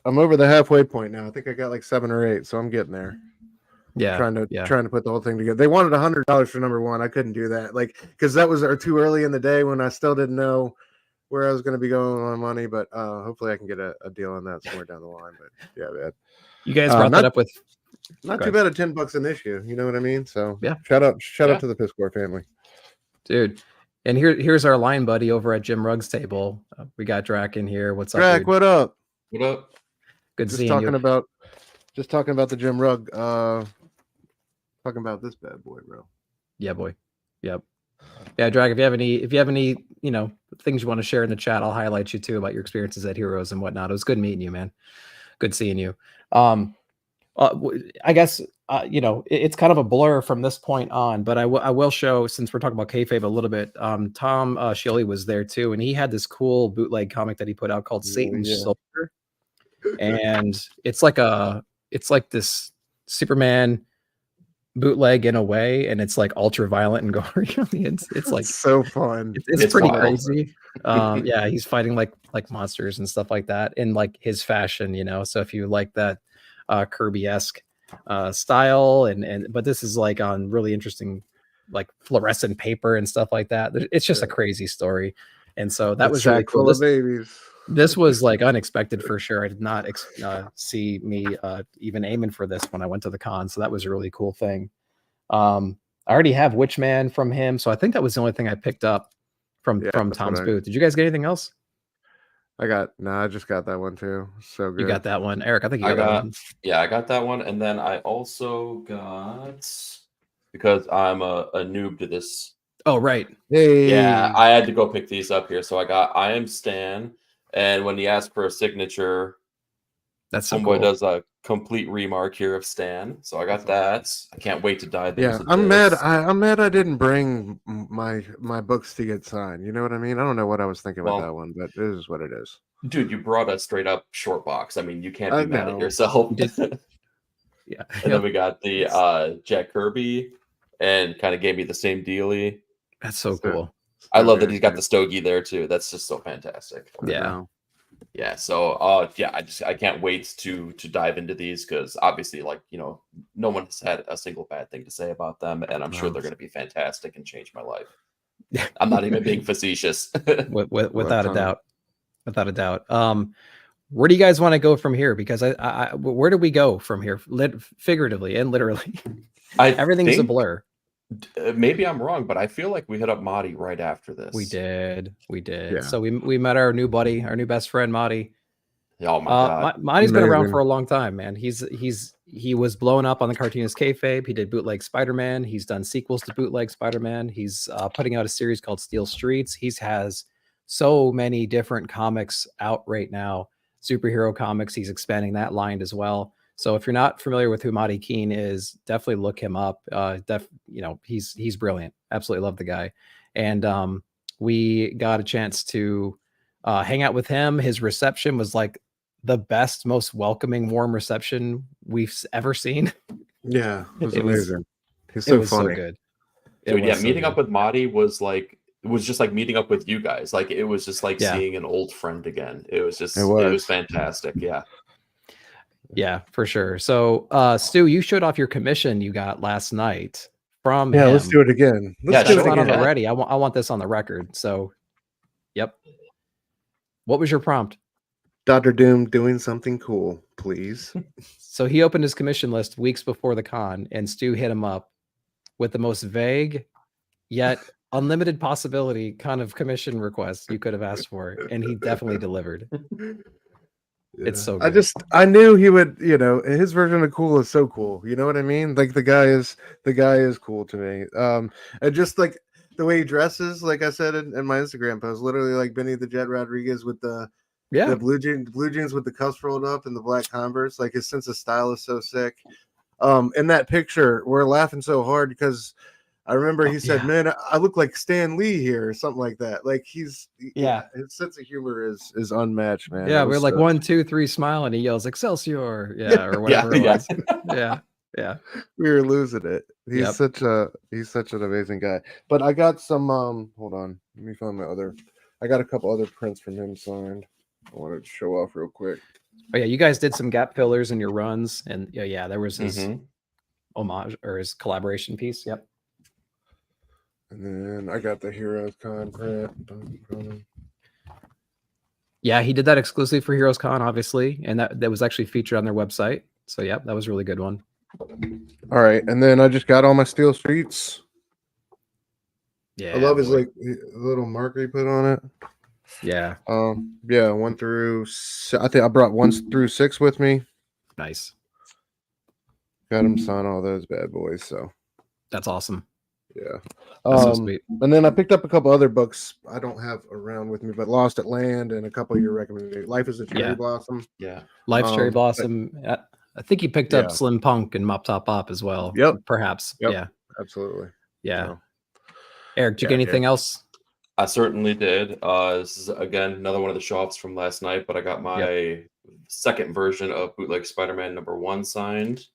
I'm over the halfway point now. I think I got like 7 or 8, so I'm getting there. Yeah, trying to put the whole thing together. They wanted $100 for number 1. I couldn't do that, like, because that was too early in the day when I still didn't know where I was going to be going on my money. But hopefully, I can get a deal on that somewhere down the line. But yeah, man. You guys brought that up with not too bad at $10 an issue. You know what I mean? So yeah, shout out to the Piscor family, dude. And here's our line buddy over at Jim Rugg's table. We got Drac in here. What's up, Drac, dude? what up? What up? Good Just seeing talking you. talking about the Jim Rugg. Talking about this bad boy, bro. Yeah, boy. Yep. Yeah, Drac, if you have any, things you want to share in the chat, I'll highlight you too about your experiences at Heroes and whatnot. It was good meeting you, man. Good seeing you. I guess it's kind of a blur from this point on, but I will show, since we're talking about kayfabe a little bit. Tom Schiele was there too, and he had this cool bootleg comic that he put out called Satan's Soldier, and it's like this Superman bootleg in a way, and it's like ultra violent and gory. I mean, it's like so fun. It's pretty wild. crazy. Yeah, he's fighting like monsters and stuff like that in like his fashion, So if you like that Kirby-esque style, but this is like on really interesting like fluorescent paper and stuff like that. It's just a crazy story, and so that was really cool. Full of babies. This was like unexpected for sure. I did not see me even aiming for this when I went to the con, so that was a really cool thing. I already have Witchman from him, so I think that was the only thing I picked up from Tom's booth. Did you guys get anything else? I just got that one too. So good. You got that one, Eric? I think you got that one. Yeah, I got that one, and then I also got, because I'm a noob to this. Oh right. Hey. Yeah, I had to go pick these up here, so I got I Am Stan, and when you ask for a signature, that's so Homeboy cool. does a complete remark here of Stan, so I got that. I can't wait to dive into this. I'm mad. I'm mad I didn't bring my books to get signed. You know what I mean? I don't know what I was thinking about that one, but it is what it is. Dude, you brought a straight up short box. I mean, you can't be mad at yourself. Yeah. And then we got the Jack Kirby, and kind of gave me the same dealie. That's so cool. I love that he's got the Stogie there too. That's just so fantastic. Yeah. Yeah, so I can't wait to dive into these, because obviously, like, no one has had a single bad thing to say about them, and I'm sure they're going to be fantastic and change my life. I'm not even being facetious. Without a doubt. Without a doubt. Where do you guys want to go from here? Because where do we go from here, figuratively and literally? Everything's a blur. Maybe I'm wrong, but I feel like we hit up Marty right after this. We did. Yeah. So we met our new buddy, our new best friend, Marty. Oh my god, Marty's been around for a long time, man. He was blown up on the cartoonist kayfabe. He did bootleg Spider-Man. He's done sequels to bootleg Spider-Man. He's putting out a series called Steel Streets. He has so many different comics out right now, superhero comics. He's expanding that line as well. So if you're not familiar with who Marty Keene is, definitely look him up. He's brilliant. Absolutely love the guy. And we got a chance to hang out with him. His reception was like the best, most welcoming, warm reception we've ever seen. Yeah, it was amazing. He's so funny. So good. Dude, meeting up with Marty was just like meeting up with you guys. Like, it was just like seeing an old friend again. It was fantastic. Yeah. Yeah, for sure. So, Stu, you showed off your commission you got last night from him. Let's do it again. Let's do it again. Already. I want this on the record. So, yep. What was your prompt? Dr. Doom doing something cool, please. So he opened his commission list weeks before the con, and Stu hit him up with the most vague yet unlimited possibility kind of commission request you could have asked for, and he definitely delivered. Yeah. It's so good. I knew he would, his version of cool is so cool. You know what I mean? Like the guy is cool to me. And just like the way he dresses, like I said in my Instagram post, literally like Benny the Jet Rodriguez with the blue jeans with the cuffs rolled up and the black Converse. Like his sense of style is so sick. In that picture, we're laughing so hard because I remember he said, "Man, I look like Stan Lee here," or something like that. Like his sense of humor is unmatched, man. Yeah, we're like 1, 2, 3, smile, and he yells Excelsior, or whatever. Yeah. We were losing it. He's such an amazing guy. But I got some. Hold on, let me find I got a couple other prints from him signed. I wanted to show off real quick. Oh yeah, you guys did some gap fillers in your runs, and there was his homage or his collaboration piece. Yep. And then I got the Heroes Con print. Yeah, he did that exclusively for Heroes Con, obviously, and that was actually featured on their website. So yeah, that was a really good one. All right, and then I just got all my Steel Streets. Yeah, I love his boy. like little marker he put on it. Yeah. Yeah, 1 through. I think I brought 1 through 6 with me. Nice. Got him sign all those bad boys. So that's awesome. Yeah. That's so sweet. And then I picked up a couple other books I don't have around with me, but Lost at Land and a couple of your recommendations. Life is a Cherry Blossom. Yeah. Life's Cherry Blossom. I think he picked up Slim Punk and Mop Top Pop as well. Yep. Perhaps. Yep. Yeah. Absolutely. Yeah. So. Eric, did you get anything else? I certainly did. This is again another one of the show-offs from last night, but I got my second version of Bootleg Spider-Man #1 signed.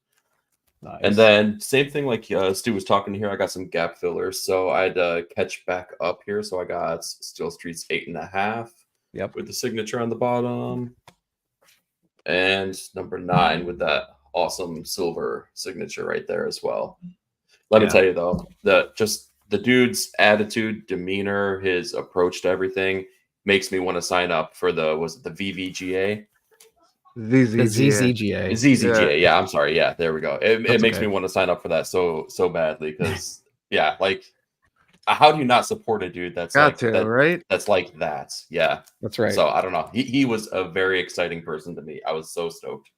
Nice. And then same thing like Stu was talking here, I got some gap fillers, so I had to catch back up here. So I got Steel Streets 8.5. Yep. With the signature on the bottom. And #9 with that awesome silver signature right there as well. Let me tell you though, the dude's attitude, demeanor, his approach to everything makes me want to sign up for the VVGA? ZZGA. ZZGA. Yeah, I'm sorry. Yeah, there we go. It makes me want to sign up for that so badly because like how do you not support a dude that's right? That's like that. Yeah. That's right. So I don't know. He was a very exciting person to me. I was so stoked.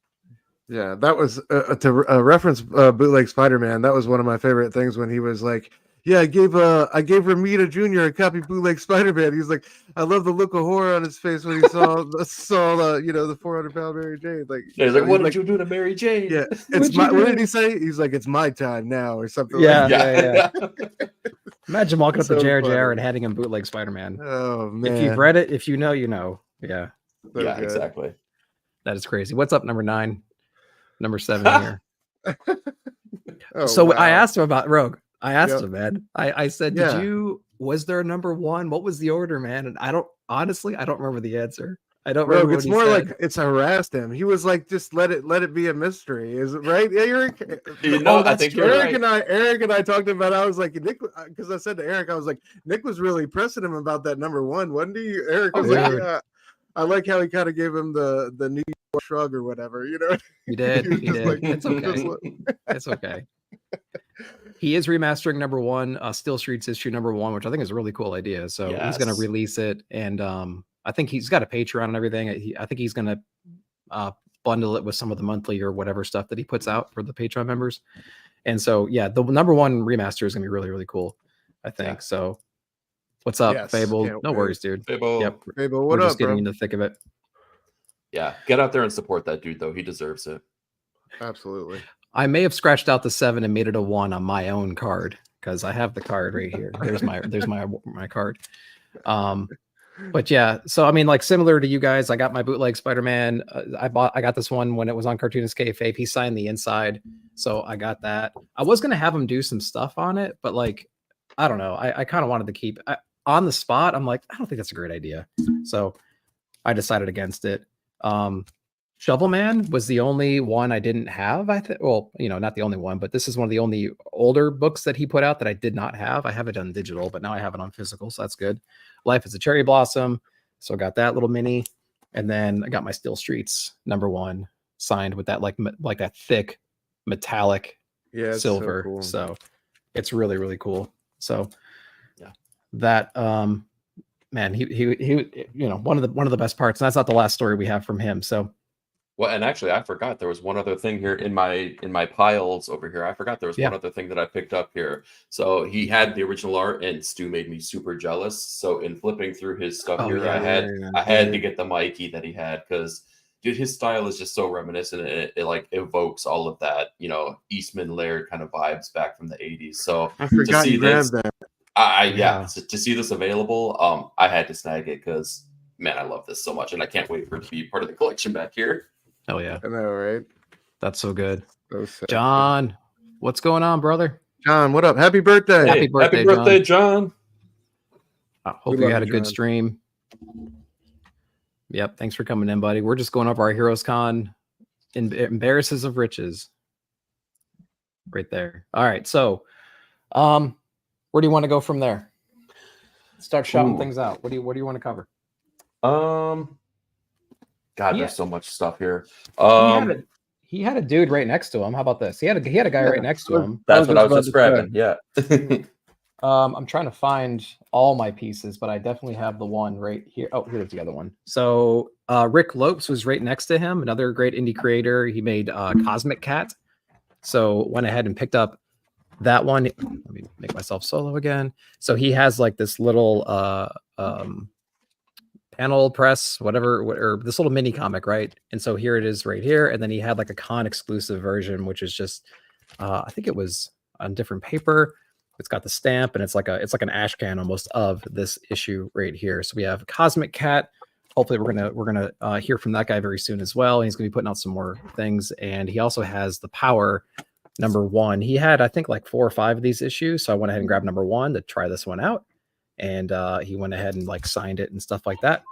Yeah, that was to reference Bootleg Spider-Man. That was one of my favorite things when he was like, "Yeah, I gave Ramita Jr. a copy of Bootleg Spider-Man." He's like, "I love the look of horror on his face when he saw the 400-pound Mary Jane." Like, he's like, "What did you do to Mary Jane?" Yeah, it's my. What did he say? He's like, "It's my time now," or something. Yeah, like that. yeah. Imagine walking up to JR and handing him Bootleg Spider-Man. Oh man! If you've read it, if you know, you know. Yeah. So good. Exactly. That is crazy. What's up, #9? #7 here. Oh, wow. I asked him about Rogue. I asked him, man. I said, was there a #1? What was the order, man? And I don't remember the answer. I don't remember. It's more like it's harassed him. He was like, just let it be a mystery. Is it right, Eric? I think Eric and I talked about. I was like, Nick, because I said to Eric, I was like, Nick was really pressing him about that #1, wasn't he? Eric was like, yeah. I like how he kind of gave him the New York shrug or whatever, you know. He did. Like, it's okay. It's okay. He is remastering #1, Steel Streets issue #1, which I think is a really cool idea. So he's going to release it, and I think he's got a Patreon and everything. I think he's going to bundle it with some of the monthly or whatever stuff that he puts out for the Patreon members. And so, the #1 remaster is going to be really, really cool, I think. Yeah. So what's up, Fable? No worries, dude. Fable. Yep. Fable, we're just getting in the thick of it. Yeah. Get out there and support that dude, though. He deserves it. Absolutely. I may have scratched out the 7 and made it a 1 on my own card because I have the card right here. There's my card. But yeah, so I mean, like similar to you guys, I got my Bootleg Spider-Man. I got this one when it was on Cartoonist Kayfabe. He signed the inside, so I got that. I was gonna have him do some stuff on it, but like, I don't know. I kind of wanted to keep on the spot. I'm like, I don't think that's a great idea, so I decided against it. Shovel Man was the only one I didn't have. I think, well, not the only one, but this is one of the only older books that he put out that I did not have. I have it on digital, but now I have it on physical, so that's good. Life is a Cherry Blossom, so I got that little mini, and then I got my Steel Streets #1 signed with that like that thick metallic silver. So, cool. So it's really, really cool. So that man, he one of the best parts, and that's not the last story we have from him. So. Well, and actually, I forgot there was one other thing here in my piles over here. I forgot there was one other thing that I picked up here. So he had the original art, and Stu made me super jealous. So in flipping through his stuff I had to get the Mikey that he had because, dude, his style is just so reminiscent. It like evokes all of that, Eastman Laird kind of vibes back from the '80s. So I forgot you grabbed that. So to see this available, I had to snag it because, man, I love this so much, and I can't wait for it to be part of the collection back here. Hell yeah. I know, right? That's so good. So sad. John, what's going on, brother? John, what up? Happy birthday. Hey, happy birthday, John. I hope you had a good stream. Yep. Thanks for coming in, buddy. We're just going over our Heroes Con embarrasses of riches. Right there. All right. So where do you want to go from there? Start shouting things out. What do you want to cover? God, there's so much stuff here. He had a dude right next to him. How about this? He had a guy right next to him. That's what I was just grabbing. Yeah. I'm trying to find all my pieces, but I definitely have the one right here. Oh, here's the other one. So Rick Lopes was right next to him, another great indie creator. He made Cosmic Cat. So went ahead and picked up that one. Let me make myself solo again. So he has like this little panel press, whatever, or this little mini comic, right? And so here it is right here. And then he had like a con exclusive version, which is just, I think it was on different paper. It's got the stamp, and it's like an ash can almost of this issue right here. So we have Cosmic Cat. Hopefully we're gonna hear from that guy very soon as well. He's gonna be putting out some more things, and he also has the Power #1. He had, I think, like 4 or 5 of these issues, so I went ahead and grabbed #1 to try this one out, and he went ahead and like signed it and stuff like that.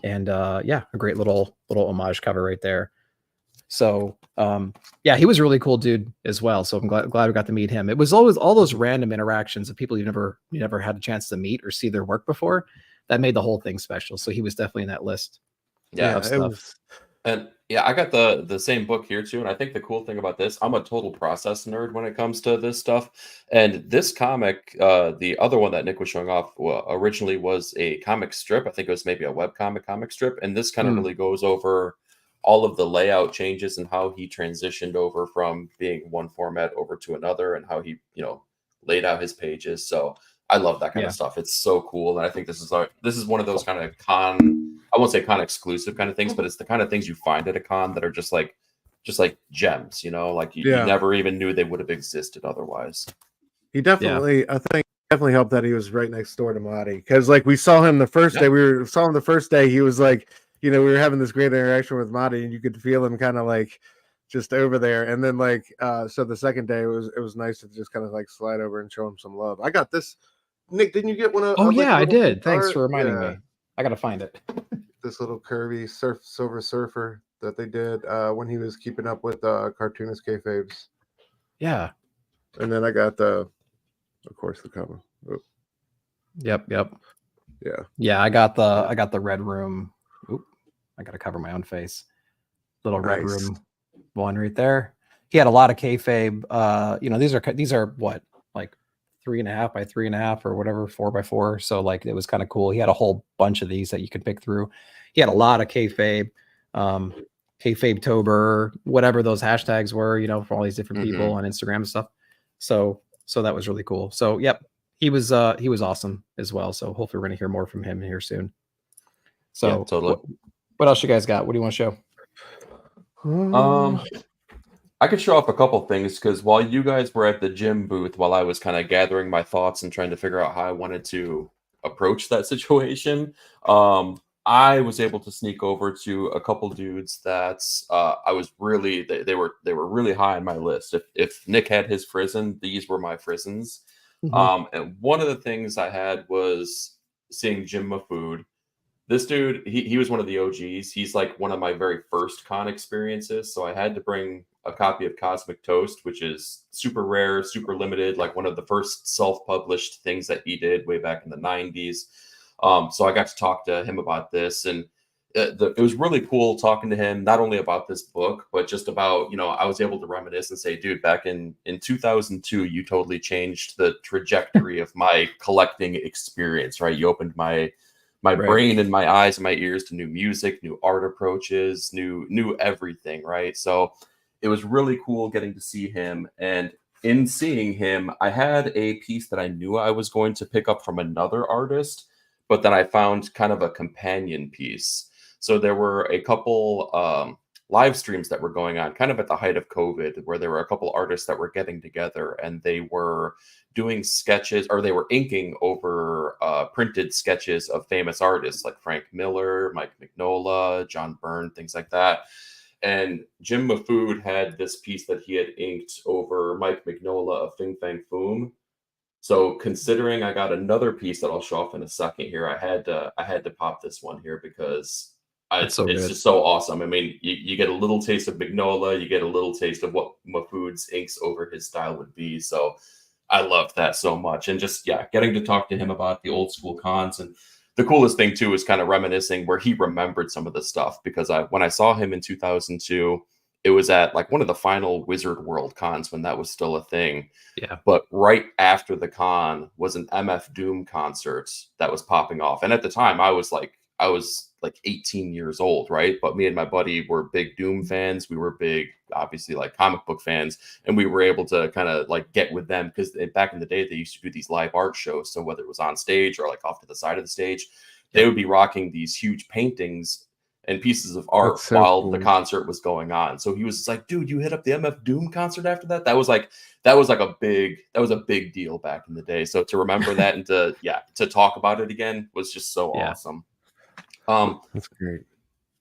And yeah, a great little homage cover right there. So yeah, he was a really cool dude as well. So I'm glad we got to meet him. It was always all those random interactions of people you never had a chance to meet or see their work before that made the whole thing special. So he was definitely in that list. Yeah, of stuff. And yeah, I got the same book here too. And I think the cool thing about this, I'm a total process nerd when it comes to this stuff. And this comic, the other one that Nick was showing off, originally was a comic strip. I think it was maybe a webcomic comic strip. And this kind of really goes over all of the layout changes and how he transitioned over from being one format over to another, and how he, laid out his pages. So I love that kind of stuff. It's so cool. And I think this is one of those kind of I won't say con exclusive kind of things, but it's the kind of things you find at a con that are just like gems, like you never even knew they would have existed otherwise. He definitely, I think, definitely helped that he was right next door to Marty, because like we saw him the first day. We saw him the first day. He was like, we were having this great interaction with Marty, and you could feel him kind of like just over there. And then like, so the second day it was nice to just kind of like slide over and show him some love. I got this. Nick, didn't you get one of? Oh yeah, I did. Thanks for reminding me. I gotta find it. This little curvy Silver Surfer that they did when he was keeping up with cartoonist kayfabes. Yeah. And then I got of course, the cover. Oh. Yep. Yeah. I got the Red Room. Oop, I gotta cover my own face. Little Red Room one right there. He had a lot of kayfabe. These are what, like 3.5 by 3.5 or whatever, 4 by 4. So like it was kind of cool. He had a whole bunch of these that you could pick through. He had a lot of kayfabe, kayfabe-tober, whatever those hashtags were, for all these different people on Instagram and stuff. So that was really cool. So yep, he was awesome as well. So hopefully we're gonna hear more from him here soon. So yeah, totally. What else you guys got? What do you want to show? I could show off a couple things, because while you guys were at the gym booth, while I was kind of gathering my thoughts and trying to figure out how I wanted to approach that situation, I was able to sneak over to a couple dudes that I was really they were really high on my list. If Nick had his Frizen, these were my Frizens. And one of the things I had was seeing Jim Mafood. This dude, he was one of the OGs. He's like one of my very first con experiences. So I had to bring a copy of Cosmic Toast, which is super rare, super limited, like one of the first self-published things that he did way back in the 90s. So I got to talk to him about this, and it was really cool talking to him, not only about this book, but just about, I was able to reminisce and say, dude, back in 2002, you totally changed the trajectory of my collecting experience, right? You opened my brain and my eyes and my ears to new music, new art approaches, new everything, right? So it was really cool getting to see him. And in seeing him, I had a piece that I knew I was going to pick up from another artist, but then I found kind of a companion piece. So there were a couple live streams that were going on kind of at the height of COVID, where there were a couple artists that were getting together, and they were doing sketches, or they were inking over printed sketches of famous artists like Frank Miller, Mike Mignola, John Byrne, things like that. And Jim Mafood had this piece that he had inked over Mike Mignola of Fing Fang Foom. So considering I got another piece that I'll show off in a second here, I had to pop this one here, because it's just so awesome. I mean, you get a little taste of Mignola, you get a little taste of what Mafood's inks over his style would be. So I loved that so much. And just, getting to talk to him about the old school cons. And the coolest thing too is kind of reminiscing where he remembered some of the stuff, because when I saw him in 2002, it was at like one of the final Wizard World cons when that was still a thing. Yeah. But right after the con was an MF Doom concert that was popping off. And at the time I was like 18 years old, right? But me and my buddy were big Doom fans. We were big, obviously, like comic book fans, and we were able to kind of like get with them because back in the day they used to do these live art shows. So whether it was on stage or like off to the side of the stage, they would be rocking these huge paintings and pieces of art while the concert was going on. So he was like, dude, you hit up the MF Doom concert after that? That was a big deal back in the day. So to remember that and to talk about it again was just so awesome. That's great.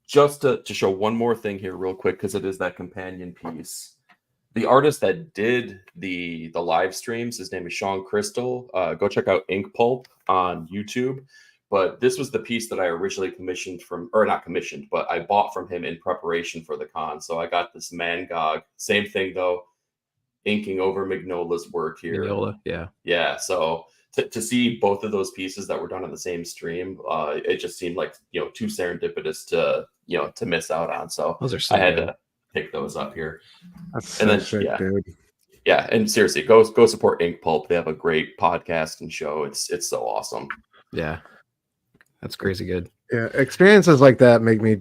Just to show one more thing here real quick, because it is that companion piece. The artist that did the live streams, his name is Sean Crystal. Go check out Ink Pulp on YouTube. But this was the piece that I originally but I bought from him in preparation for the con. So I got this Mangog. Same thing though, inking over Mignola's work here. Mignola, yeah. Yeah, so to see both of those pieces that were done on the same stream, it just seemed like, too serendipitous to miss out on. So those are so I had good. to pick those up here. That's so sick, dude. Yeah, and seriously, go support Ink Pulp. They have a great podcast and show. It's so awesome. Yeah. That's crazy good. Yeah, experiences like that make me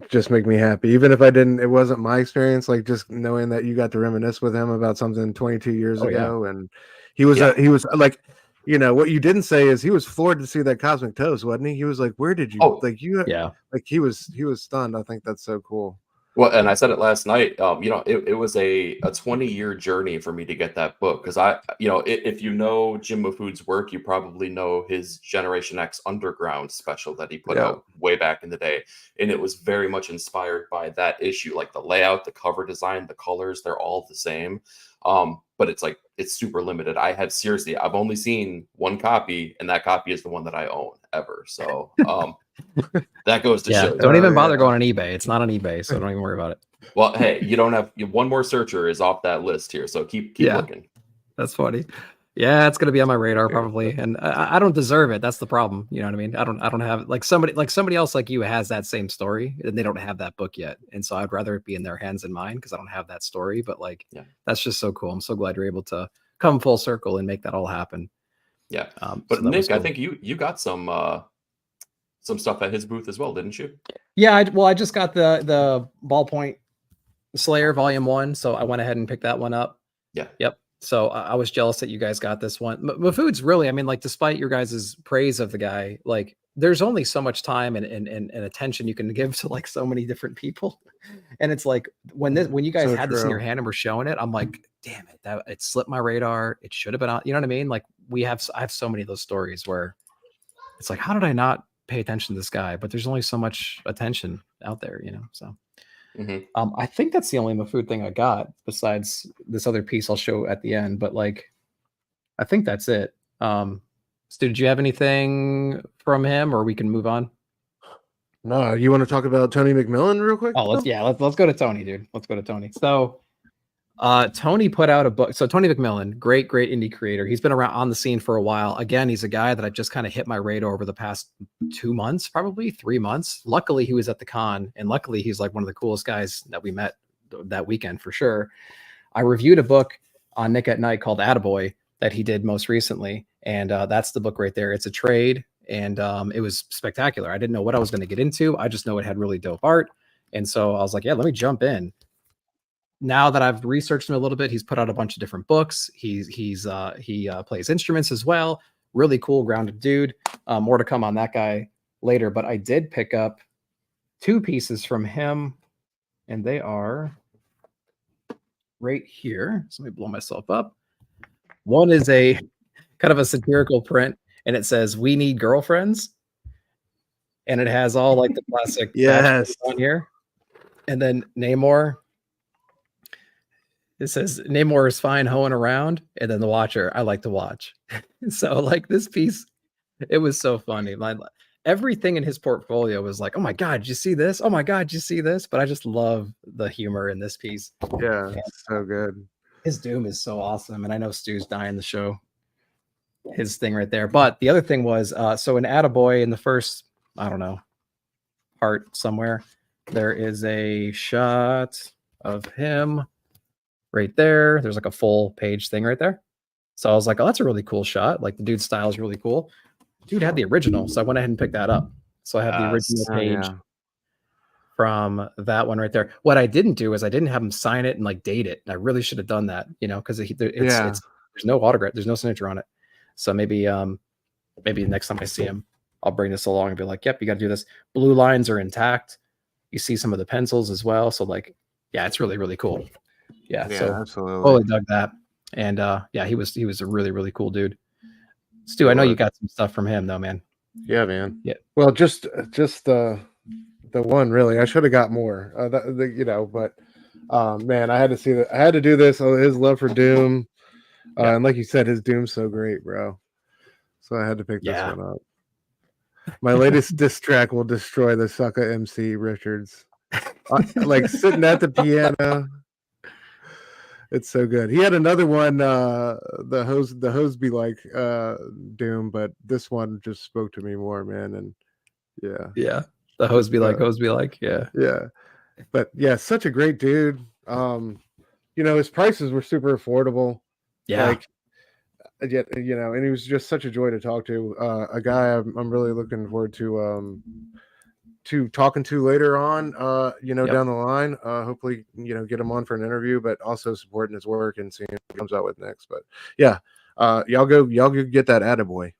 happy. Even if it wasn't my experience, like just knowing that you got to reminisce with him about something 22 years ago. Yeah. And he was like, what you didn't say is he was floored to see that Cosmic Toast, wasn't he? He was like, where did you he was stunned. I think that's so cool. Well, and I said it last night, it was a 20-year journey for me to get that book. Because if you know Jim Mafood's work, you probably know his Generation X Underground special that he put out way back in the day. And it was very much inspired by that issue, like the layout, the cover design, the colors, they're all the same. But it's super limited. I've only seen one copy, and that copy is the one that I own ever. So that goes to show. Don't even bother going on eBay. It's not on eBay, so don't even worry about it. Well, hey, you don't have one more searcher is off that list here, so keep looking. That's funny. Yeah, it's gonna be on my radar probably, and I don't deserve it. That's the problem. You know what I mean? I don't have like somebody else like you has that same story, and they don't have that book yet, and so I'd rather it be in their hands than mine because I don't have that story. But that's just so cool. I'm so glad you're able to come full circle and make that all happen. Yeah, but so Nick, cool. I think you got some stuff at his booth as well, didn't you? Yeah, I just got the Ballpoint Slayer Volume 1, so I went ahead and picked that one up. Yeah. Yep. So I was jealous that you guys got this one. Mafood's really, I mean, like, despite your guys' praise of the guy, like, there's only so much time and attention you can give to like so many different people. And it's like when you guys had this in your hand and were showing it, I'm like, damn it, it slipped my radar. It should have been on. You know what I mean? Like I have so many of those stories where it's like, how did I not pay attention to this guy? But there's only so much attention out there, so. I think that's the only Mafood thing I got besides this other piece I'll show at the end, but like I think that's it. Stu, did you have anything from him, or we can move on? No, you want to talk about Tony McMillan real quick? Oh, let's go to Tony, dude. Let's go to Tony. So Tony put out a book. So Tony McMillan, great indie creator. He's been around on the scene for a while. Again, he's a guy that I've just kind of hit my radar over the past 2 months, probably 3 months. Luckily, he was at the con, and luckily he's like one of the coolest guys that we met that weekend for sure. I reviewed a book on Nick at Night called Attaboy that he did most recently, and that's the book right there. It's a trade, and it was spectacular. I didn't know what I was going to get into. I just know it had really dope art, and so I was like, yeah, let me jump in. Now that I've researched him a little bit, he's put out a bunch of different books. He plays instruments as well. Really cool, grounded dude. More to come on that guy later. But I did pick up 2 pieces from him, and they are right here. So let me blow myself up. One is a kind of a satirical print, and it says, "We need girlfriends," and it has all like the classic on here. And then Namor. It says Namor is fine hoeing around, and then the Watcher, I like to watch. So like this piece, it was so funny. Everything in his portfolio was like, oh my God, did you see this? Oh my God, did you see this? But I just love the humor in this piece. Yeah, so good. His Doom is so awesome. And I know Stu's dying to show his thing right there. But the other thing was, so in Attaboy, in the first, I don't know, part somewhere, there is a shot. of him right there. There's like a full page thing right there. So I was like, oh, that's a really cool shot. Like the dude's style is really cool. Dude had the original, so I went ahead and picked that up. So I have the original page from that one right there. What I didn't do is I didn't have him sign it and like date it. I really should have done that, because it's there's no autograph, there's no signature on it. So maybe next time I see him, I'll bring this along and be like, yep, you got to do this. Blue lines are intact. You see some of the pencils as well. So like, yeah, it's really, really cool. Yeah, so absolutely. Totally dug that. And yeah, he was a really, really cool dude. Stu, I know you got some stuff from him though, man. Yeah, man. Yeah. Well, just the one really. I should have got more. But man, I had to see that. I had to do this. His love for Doom, and like you said, his Doom's so great, bro. So I had to pick this one up. My latest diss track will destroy the sucker MC Richards. Like sitting at the piano. It's so good. He had another one, the hose be like Doom, but this one just spoke to me more, man. And yeah, the hose be like, yeah. But yeah, such a great dude. His prices were super affordable. Yeah, and he was just such a joy to talk to. A guy I'm really looking forward to talking to later on, down the line. Hopefully, get him on for an interview, but also supporting his work and seeing what he comes out with next. But yeah, y'all go get that attaboy.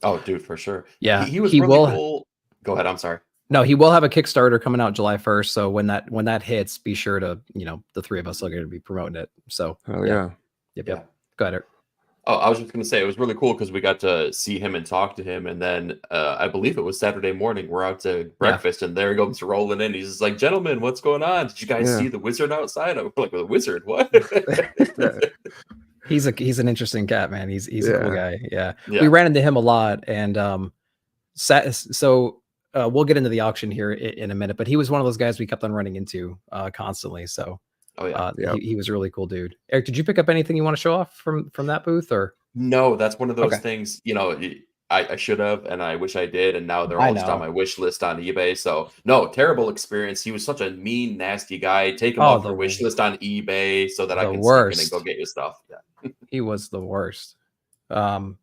Oh, dude, for sure. Yeah, he was really cool. Go ahead. I'm sorry. No, he will have a Kickstarter coming out July 1st. So when that hits, be sure to, the three of us are going to be promoting it. So yeah. Yep. Go ahead, Eric. Oh, I was just going to say, it was really cool because we got to see him and talk to him. And then I believe it was Saturday morning. We're out to breakfast and there he comes rolling in. He's just like, gentlemen, what's going on? Did you guys see the wizard outside? I'm like, the wizard? What? He's an interesting cat, man. He's a cool guy. Yeah. We ran into him a lot. And we'll get into the auction here in a minute, but he was one of those guys we kept on running into constantly. So he was a really cool dude. Eric, did you pick up anything you want to show off from that booth, or? No, that's one of those things, I should have, and I wish I did. And now they're all just on my wish list on eBay. So no, terrible experience. He was such a mean, nasty guy. Take him off your wish list on eBay so that I can sneak in and go get your stuff. Yeah. He was the worst. Who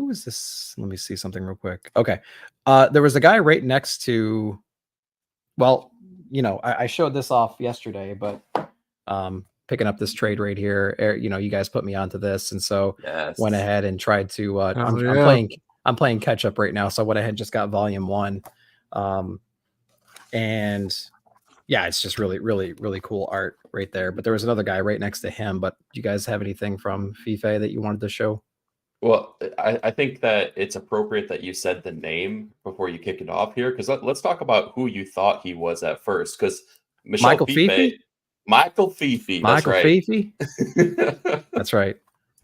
was this? Let me see something real quick. Okay. There was a guy right next to, I showed this off yesterday, but picking up this trade right here, you guys put me onto this. And so went ahead and tried to, I'm playing catch up right now. So I went ahead and just got volume 1. And yeah, it's just really, really, really cool art right there. But there was another guy right next to him. But do you guys have anything from FIFA that you wanted to show? Well, I think that it's appropriate that you said the name before you kick it off here, because let's talk about who you thought he was at first. Because Michael Fifi? Michael Fifi. That's right. Fifi? That's right.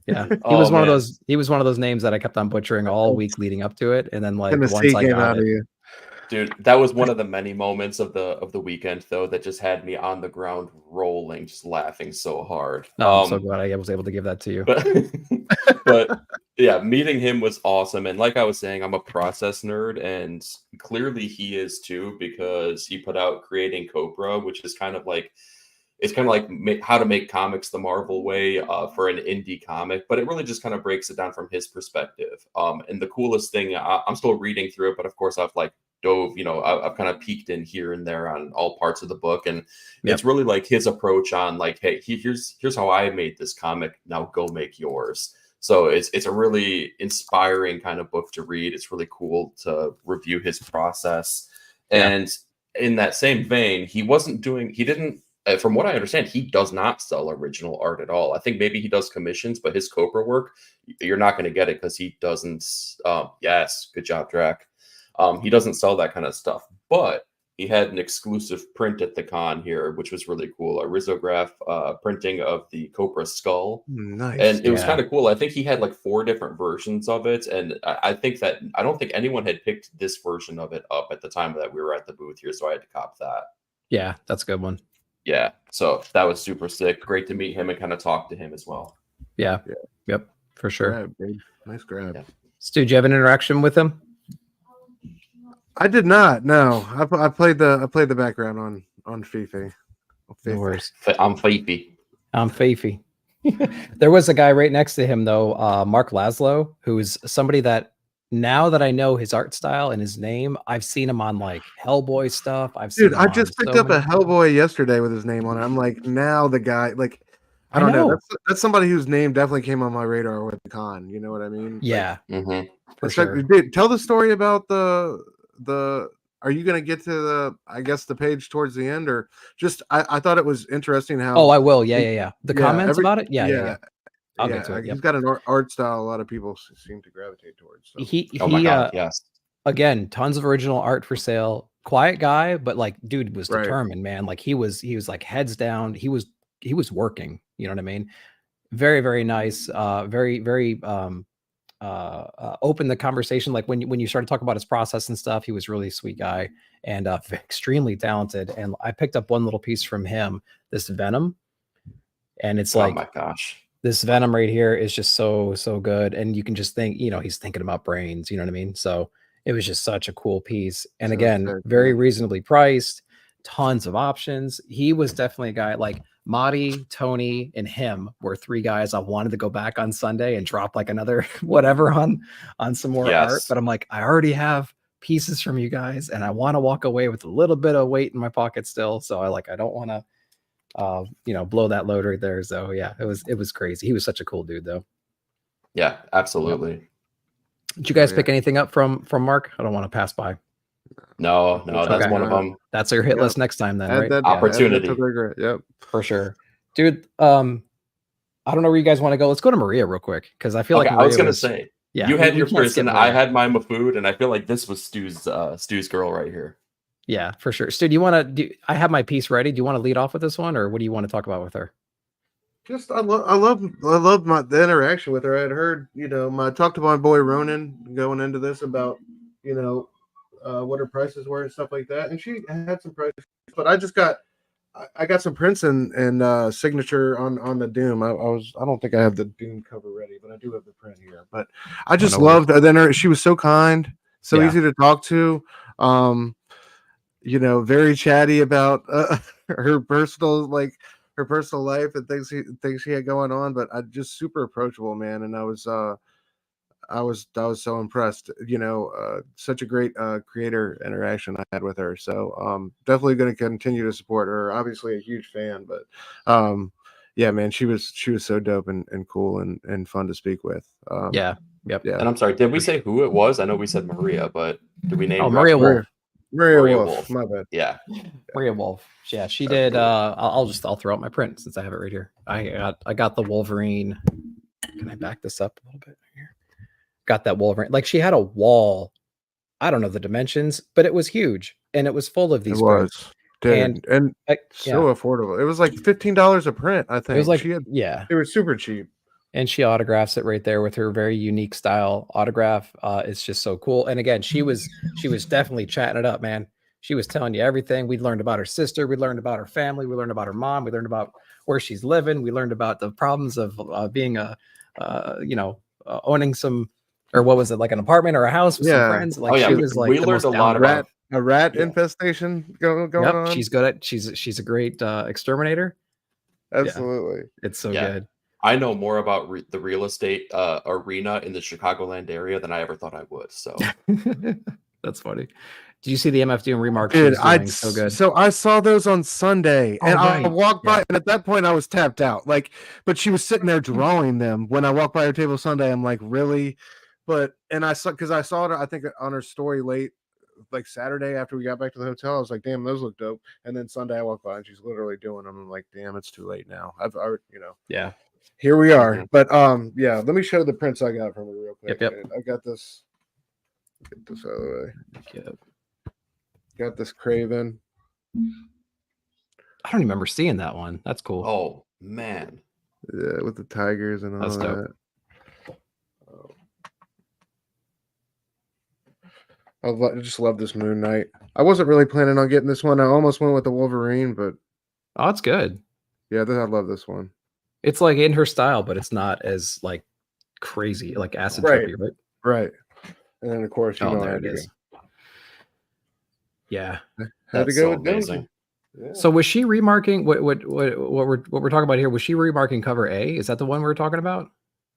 Yeah. He was one of those. He was one of those names that I kept on butchering all week leading up to it, and then once I got it. Dude, that was one of the many moments of the weekend, though, that just had me on the ground rolling, just laughing so hard. I'm so glad I was able to give that to you. But yeah, meeting him was awesome. And like I was saying, I'm a process nerd, and clearly he is too, because he put out Creating Cobra, which is kind of like how to make comics the Marvel way for an indie comic, but it really just kind of breaks it down from his perspective. And the coolest thing, I'm still reading through it, but of course I've dove, I've kind of peeked in here and there on all parts of the book, and it's really like his approach on hey, here's how I made this comic, now go make yours. So it's a really inspiring kind of book to read. It's really cool to review his process. And in that same vein, he didn't, from what I understand, he does not sell original art at all. I think maybe he does commissions, but his Cobra work, you're not going to get it because he doesn't. Yes, good job, Drac. He doesn't sell that kind of stuff, but he had an exclusive print at the con here, which was really cool. A risograph printing of the Cobra skull. Nice. And it was kind of cool. I think he had 4 different versions of it. And I don't think anyone had picked this version of it up at the time that we were at the booth here. So I had to cop that. Yeah, that's a good one. Yeah. So that was super sick. Great to meet him and kind of talk to him as well. Yeah. Yep. For sure. Nice grab. Yeah. Stu, did you have an interaction with him? I did not. No, I played the background on Fifi No worries. I'm Fifi. I'm Fifi. There was a guy right next to him though, Mark Laszlo, who's somebody that now that I know his art style and his name, I've seen him on like Hellboy stuff. Dude, I just picked up a Hellboy yesterday with his name on it. I'm like, now the guy, like, I don't know. That's somebody whose name definitely came on my radar with the con. You know what I mean? Yeah, like, for sure. Dude, tell the story about the. Are you going to get to the page towards the end, or just? I thought it was interesting how. Oh, I will. Yeah. The comments about it. Yeah. I'll get to it. He's got an art style a lot of people seem to gravitate towards. So. Oh my God, yes. Again, tons of original art for sale. Quiet guy, but like, dude was determined, man. Like he was like heads down. He was working. You know what I mean? Very, very nice. Very open the conversation. Like when you started talking about his process and stuff, he was really a sweet guy and extremely talented. And I picked up one little piece from him, this Venom, and it's like, oh my gosh. This Venom right here is just so good. And you can just think, he's thinking about brains, you know what I mean? So it was just such a cool piece. And so again, very reasonably priced, tons of options. He was definitely a guy like Marty, Tony, and him were three guys I wanted to go back on Sunday and drop like another whatever on some more art. But I'm like, I already have pieces from you guys and I want to walk away with a little bit of weight in my pocket still. So I don't want to blow that load right there. So yeah, it was crazy. He was such a cool dude though. Yeah, absolutely. Did you guys pick anything up from Mark? I don't want to pass by. No, that's one of them. That's your hit list next time then, right? Opportunity. Yep, for sure, dude. I don't know where you guys want to go. Let's go to Maria real quick because I feel like I was gonna say, yeah, you had your person, I had my food, and I feel like this was Stu's girl right here. Yeah, for sure. Stu, do you want to? I have my piece ready. Do you want to lead off with this one, or what do you want to talk about with her? Just I love the interaction with her. I had heard, I talked to my boy Ronan going into this about, what her prices were and stuff like that, and she had some prices, but I got some prints and signature on the Doom. I don't think I have the Doom cover ready, but I do have the print here. But I just loved her. Then she was so kind, so easy to talk to. Very chatty about her personal life and things she had going on, but I just super approachable, man. And I was so impressed. Such a great creator interaction I had with her. So definitely going to continue to support her. Obviously a huge fan, but yeah, man, she was so dope and cool and fun to speak with. Yeah. And I'm sorry, did we say who it was? I know we said Maria, but did we name Maria Wolf? Maria Wolf. My bad. Yeah. Maria Wolf. Yeah, she did. I'll throw out my print since I have it right here. I got the Wolverine. Can I back this up a little bit here? Got that Wolverine. Like she had a wall. I don't know the dimensions, but it was huge and it was full of these. It was. Dude, and so affordable. It was like $15 a print, I think. It was like it was super cheap. And she autographs it right there with her very unique style autograph. It's just so cool. And again, she was definitely chatting it up, man. She was telling you everything. We learned about her sister. We learned about her family. We learned about her mom. We learned about where she's living. We learned about the problems of being owning some, or what was it, like an apartment or a house with some friends. Like she was like, we learned a lot about a rat infestation going on. She's good at. She's a great exterminator. Absolutely, it's so good. I know more about the real estate arena in the Chicagoland area than I ever thought I would. So that's funny. Did you see the MF Doom remarks? Dude, so good. So I saw those on Sunday, and I walked by, and at that point I was tapped out. But she was sitting there drawing them when I walked by her table Sunday. I'm like, really? And I saw it, I think, on her story late, like Saturday after we got back to the hotel. I was like, damn, those look dope. And then Sunday I walked by, and she's literally doing them. I'm like, damn, it's too late now. Yeah. Here we are. But let me show the prints I got from her real quick. Yep. I got this. Get this out of the way. Yep. Got this Craven. I don't remember seeing that one. That's cool. Oh man. Yeah, with the tigers and all that's that. I just love this Moon Knight. I wasn't really planning on getting this one. I almost went with the Wolverine, but it's good. Yeah, I love this one. It's like in her style, but it's not as like crazy, like acid trippy, right? Right. And then of course, there it is. Yeah, had to go with amazing. Yeah. So was she remarking what we're talking about here? Was she remarking cover A? Is that the one we were talking about?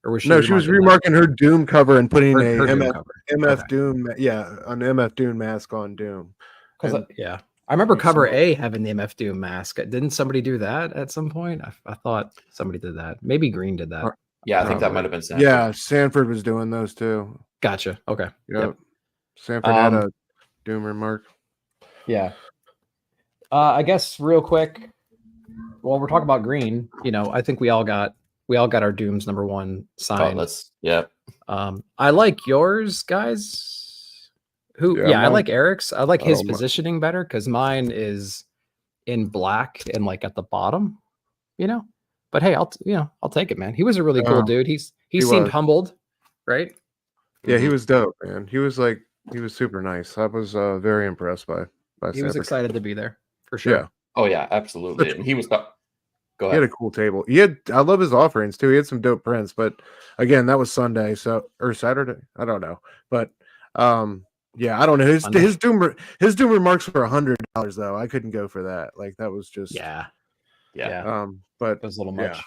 Or was she No, she was remarking her Doom cover and putting her a Doom cover. MF Okay. Doom, an MF Doom mask on Doom. Because I remember cover A having the MF Doom mask. Didn't somebody do that at some point? I thought somebody did that. Maybe Green did that. Yeah, I think that might have been Sanford. Yeah, Sanford was doing those too. Gotcha. Okay. Yep. Sanford had a Doom remark. Yeah. I guess real quick, while we're talking about Green, I think we all got our Dooms #1 signed. I like yours, guys. I like Eric's. I like his positioning better because mine is in black and like at the bottom, But hey, I'll take it, man. He was a really cool dude. He seemed humbled, right? Yeah, he was dope, man. He was super nice. I was very impressed by he was excited to be there for sure. Yeah. Oh yeah, absolutely. And he was go ahead. He had a cool table. I love his offerings too. He had some dope prints, but again, that was Sunday, or Saturday. I don't know. But yeah, I don't know. His Doom remarks were $100 though. I couldn't go for that. Like that was just yeah. But it was a little much.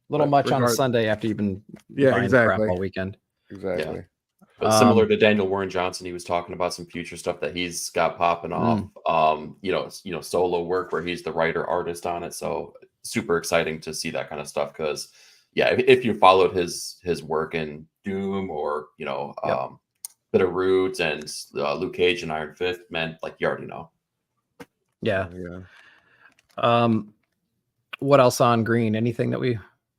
Much on a Sunday after you've been buying crap all weekend. Exactly. Yeah. But similar to Daniel Warren Johnson, he was talking about some future stuff that he's got popping off. Solo work where he's the writer artist on it. So super exciting to see that kind of stuff because if you followed his work in Doom or Bitter Roots and Luke Cage and Iron Fist, man, like you already know. Yeah. What else on Green? Anything that we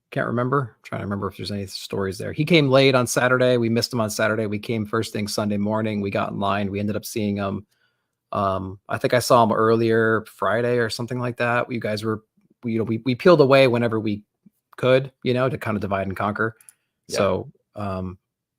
can't remember? I'm trying to remember if there's any stories there. He came late on Saturday. We missed him on Saturday. We came first thing Sunday morning. We got in line. We ended up seeing him. I think I saw him earlier Friday or something like that. You guys were, we peeled away whenever we could, to kind of divide and conquer. Yeah. So,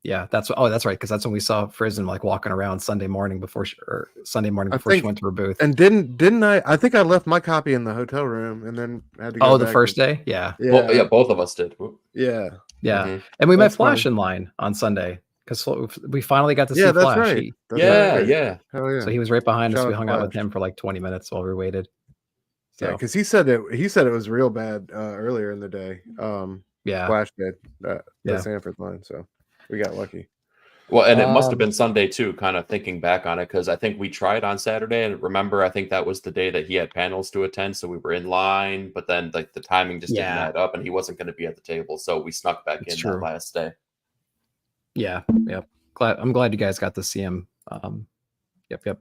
that's right. Cause that's when we saw Frizen like walking around Sunday morning before she went to her booth. And didn't I think I left my copy in the hotel room and then had to go the first day. Yeah. Well, both of us did. Yeah. Mm-hmm. And we met Flash in line on Sunday because we finally got to see Flash. Right. Yeah. Hell yeah. So he was right behind us. We hung out with him for like 20 minutes while we waited. So. Yeah, because he said it was real bad earlier in the day. Flash did the Sanford line, so we got lucky. Well, and it must have been Sunday too, kind of thinking back on it, because I think we tried on Saturday, and remember, I think that was the day that he had panels to attend, so we were in line, but then like the timing just didn't add up, and he wasn't going to be at the table, so we snuck back in that last day. Yeah. I'm glad you guys got to see him. Yep.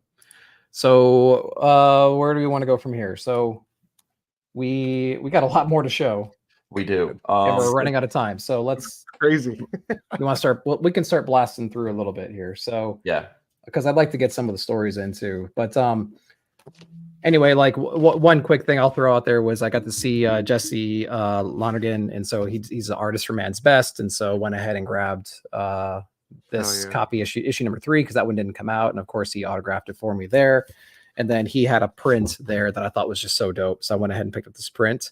So where do we want to go from here? So we got a lot more to show. We do. And we're running out of time. So let's crazy. We want to start. Well, we can start blasting through a little bit here. So because I'd like to get some of the stories in too. But anyway, like one quick thing I'll throw out there was I got to see Jesse Lonergan, and so he's an artist for Man's Best, and so went ahead and grabbed this copy issue #3 because that one didn't come out, and of course he autographed it for me there. And then he had a print there that I thought was just so dope, so I went ahead and picked up this print.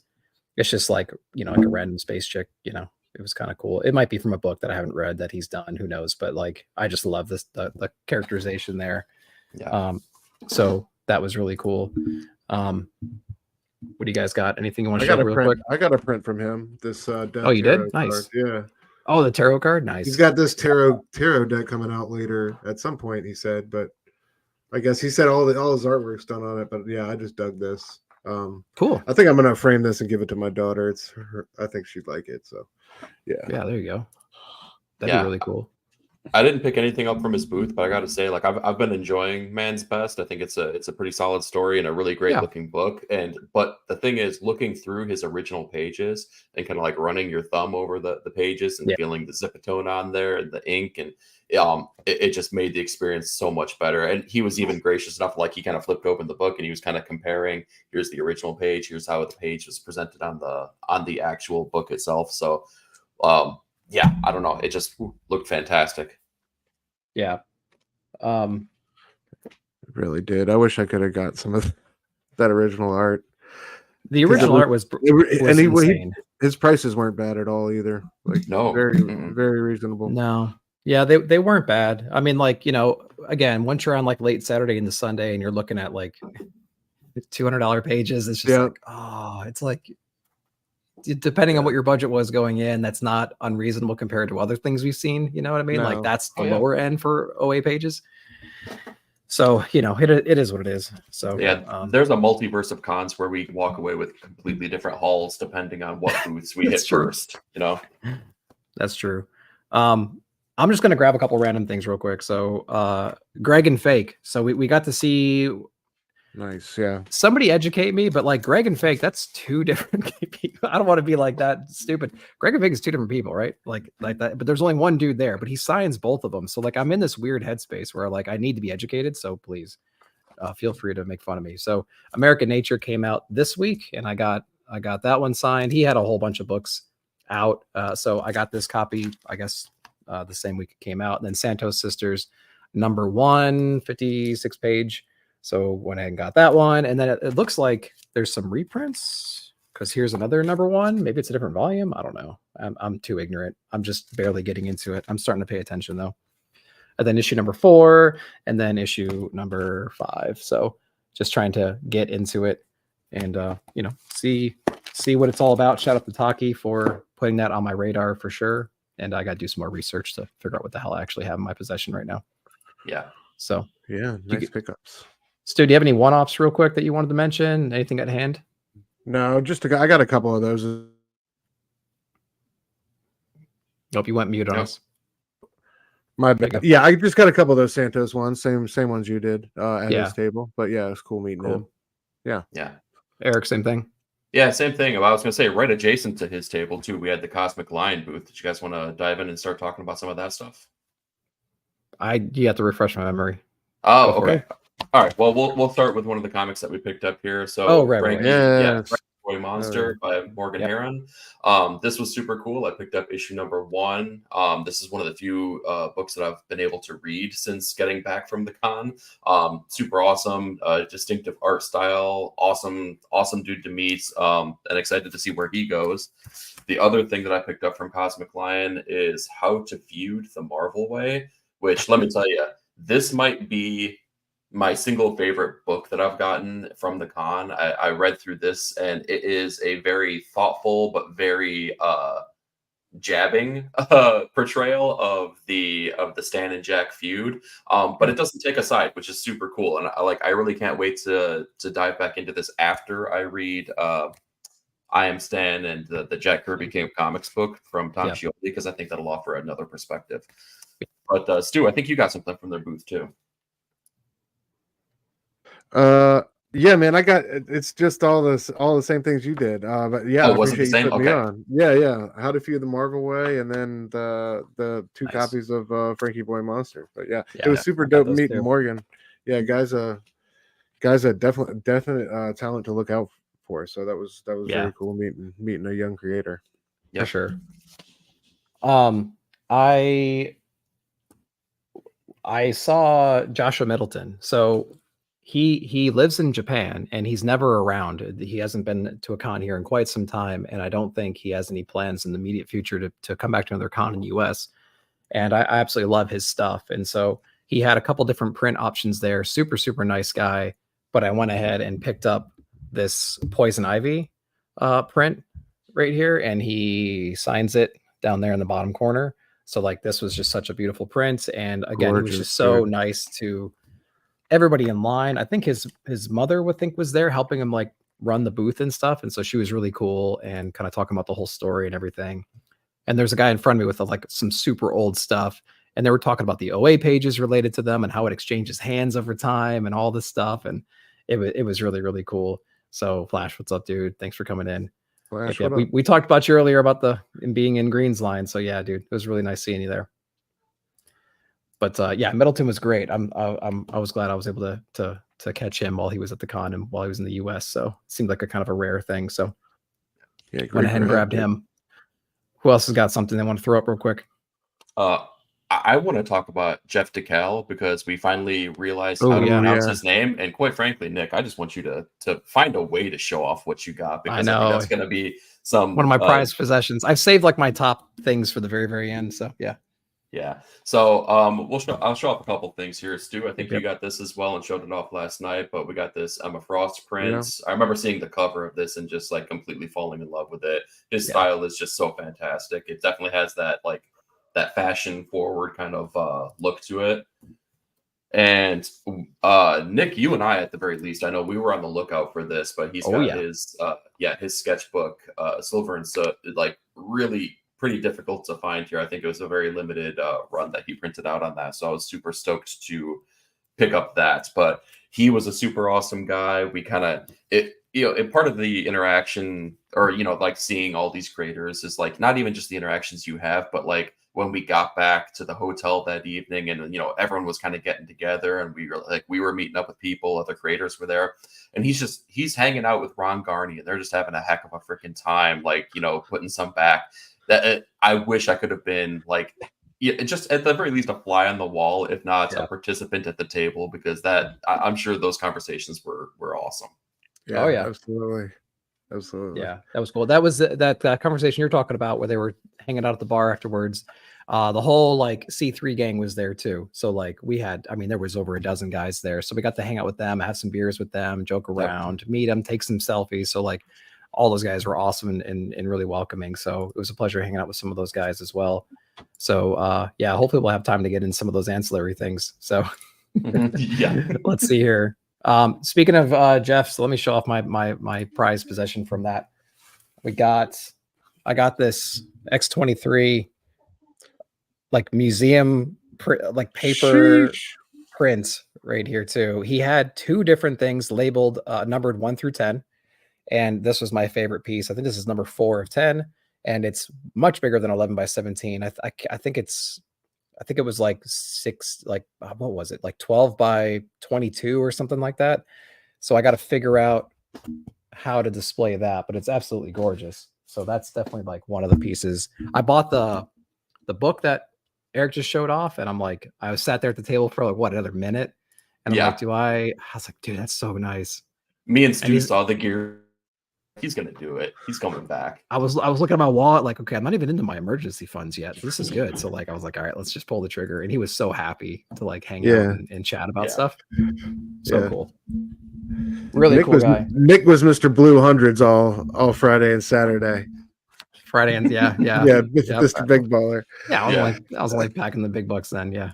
It's just like like a random space chick, it was kind of cool. It might be from a book that I haven't read that he's done, who knows, but like I just love the characterization there. So that was really cool. What do you guys got? Anything you want to show real quick? I got a print from him. This oh, you did? Nice. Card. Yeah. Oh, the tarot card? Nice. He's got this tarot deck coming out later at some point, he said, but I guess he said all his artwork's done on it, but yeah, I just dug this. Cool. I think I'm gonna frame this and give it to my daughter. It's her, I think she'd like it. So yeah, there you go. That'd be really cool. I didn't pick anything up from his booth, but I got to say, like I've been enjoying Man's Best. I think it's a pretty solid story and a really great looking book. But the thing is, looking through his original pages and kind of like running your thumb over the pages and feeling the zipatone on there and the ink, and it just made the experience so much better. And he was even gracious enough, like he kind of flipped open the book and he was kind of comparing. Here's the original page. Here's how the page was presented on the actual book itself. So. I don't know. It just looked fantastic. Yeah. It really did. I wish I could have got some of that original art. The original art was insane. His prices weren't bad at all either. Like very reasonable. No. Yeah, they weren't bad. I mean, like, again, once you're on like late Saturday into Sunday and you're looking at like $200 pages. It's just like, oh, it's like, depending on what your budget was going in, that's not unreasonable compared to other things we've seen. You know what I mean? No. Like that's the lower end for OA pages. So, you know, it is what it is. So yeah, there's a multiverse of cons where we walk away with completely different hauls depending on what booths we hit first, you know? That's true. I'm just going to grab a couple random things real quick. So Greg and Fake. So we got to see... Nice, yeah. Somebody educate me, but like Greg and Fake, that's two different people. I don't want to be like that stupid. Greg and Fake is two different people, right? Like that. But there's only one dude there, but he signs both of them. So like I'm in this weird headspace where like I need to be educated. So please feel free to make fun of me. So American Nature came out this week, and I got that one signed. He had a whole bunch of books out, so I got this copy, I guess, the same week it came out. And then Santos Sisters, number 1, 56 page. So went ahead and got that one. And then it looks like there's some reprints, because here's another number 1. Maybe it's a different volume. I don't know. I'm too ignorant. I'm just barely getting into it. I'm starting to pay attention though. And then issue number 4, and then issue number 5. So just trying to get into it and, you know, see what it's all about. Shout out to Taki for putting that on my radar for sure. And I got to do some more research to figure out what the hell I actually have in my possession right now. Yeah. So yeah, nice pickups. Stu, do you have any one-offs real quick that you wanted to mention? Anything at hand? No, I got a couple of those. Hope you went mute on us. My bad. Yeah, I just got a couple of those Santos ones, same ones you did at his table. But yeah, it's cool meeting him. Yeah. Yeah. Eric, same thing. Yeah, same thing. I was going to say right adjacent to his table too, we had the Cosmic Lion booth. Did you guys want to dive in and start talking about some of that stuff? You have to refresh my memory. Oh, okay. All right. Well, we'll start with one of the comics that we picked up here. So, right. Yeah, Boy Monster by Morgan Heron. This was super cool. I picked up issue number 1. This is one of the few books that I've been able to read since getting back from the con. Super awesome, distinctive art style, awesome dude to meet, and excited to see where he goes. The other thing that I picked up from Cosmic Lion is How to Feud the Marvel Way, which, let me tell you, this might be my single favorite book that I've gotten from the con. I read through this, and it is a very thoughtful but very jabbing portrayal of the Stan and Jack feud. But it doesn't take a side, which is super cool. And I really can't wait to dive back into this after I read I Am Stan and the Jack Kirby King of Comics book from Tom Scioli, because I think that'll offer another perspective. But Stu, I think you got something from their booth too. Yeah, man, it's just all the same things you did. But yeah, I was it the same? Okay. Me on. Yeah. How to Feud the Marvel Way, and then the 2 copies of Frankie Boy Monster. But yeah, it was super dope meeting Morgan. Yeah, guys a definite talent to look out for. So that was very cool meeting a young creator. Yeah, for sure. I saw Joshua Middleton. So he lives in Japan, and he's never around. He hasn't been to a con here in quite some time, and I don't think he has any plans in the immediate future to come back to another con in the US. And I absolutely love his stuff. And so he had a couple different print options there. Super, super nice guy. But I went ahead and picked up this Poison Ivy print right here, and he signs it down there in the bottom corner. So like this was just such a beautiful print. And again, it was just so nice to everybody in line. I think his mother was there helping him like run the booth and stuff. And so she was really cool and kind of talking about the whole story and everything. And there's a guy in front of me with like some super old stuff. And they were talking about the OA pages related to them and how it exchanges hands over time and all this stuff. And it was really, really cool. So Flash, what's up, dude? Thanks for coming in. Flash, we talked about you earlier about being in Green's line. So yeah, dude, it was really nice seeing you there. But yeah, Middleton was great. I was glad I was able to catch him while he was at the con and while he was in the US. So it seemed like a kind of a rare thing. So yeah, went ahead and grabbed him. Who else has got something they want to throw up real quick? I want to talk about Jeff DeCal, because we finally realized how to pronounce his name. And quite frankly, Nick, I just want you to find a way to show off what you got, because I think that's going to be one of my prized possessions. I've saved like my top things for the very, very end. So yeah. Yeah. So I'll show off a couple things here. Stu, I think you got this as well and showed it off last night, but we got this Emma Frost print. I remember seeing the cover of this and just like completely falling in love with it. His style is just so fantastic. It definitely has that like that fashion forward kind of look to it. And Nick, you and I, at the very least, I know we were on the lookout for this, but he's got his sketchbook, Silver and Soot, like really pretty difficult to find here. I think it was a very limited run that he printed out on that, so I was super stoked to pick up that. But he was a super awesome guy. We kind of part of the interaction, or like seeing all these creators is like not even just the interactions you have, but like when we got back to the hotel that evening and everyone was kind of getting together and we were meeting up with people, other creators were there, and he's hanging out with Ron Garney and they're just having a heck of a freaking time, like putting some back that I wish I could have been like just at the very least a fly on the wall, if not a participant at the table, because I'm sure those conversations were awesome. Yeah, absolutely. Yeah, that was cool. That was that conversation you're talking about where they were hanging out at the bar afterwards. The whole like C3 gang was there too. So like there was over a dozen guys there. So we got to hang out with them, have some beers with them, joke around, meet them, take some selfies. So like all those guys were awesome and really welcoming. So it was a pleasure hanging out with some of those guys as well. So hopefully we'll have time to get in some of those ancillary things. So let's see here. Speaking of Jeff, so let me show off my prized possession from that. I got this X23 like museum like paper prints right here too. He had two different things labeled numbered 1 through 10, and this was my favorite piece. I think this is number 4 of 10, and it's much bigger than 11 by 17. I think it was like what was it, like 12 by 22 or something like that. So I got to figure out how to display that, but it's absolutely gorgeous. So that's definitely like one of the pieces. I bought the book that Eric just showed off, and I was sat there at the table for like another minute, and I'm like, I was like, dude, that's so nice. Me and Stu saw the gear. He's gonna do it. He's coming back. I was looking at my wallet, like, okay, I'm not even into my emergency funds yet. This is good. So like I was like, all right, let's just pull the trigger. And he was so happy to like hang out and chat about stuff. So cool. Really Nick cool guy. Nick was Mr. Blue Hundreds all Friday and Saturday. Friday and Mr. Big Baller. Yeah, I was only packing the big bucks then. Yeah.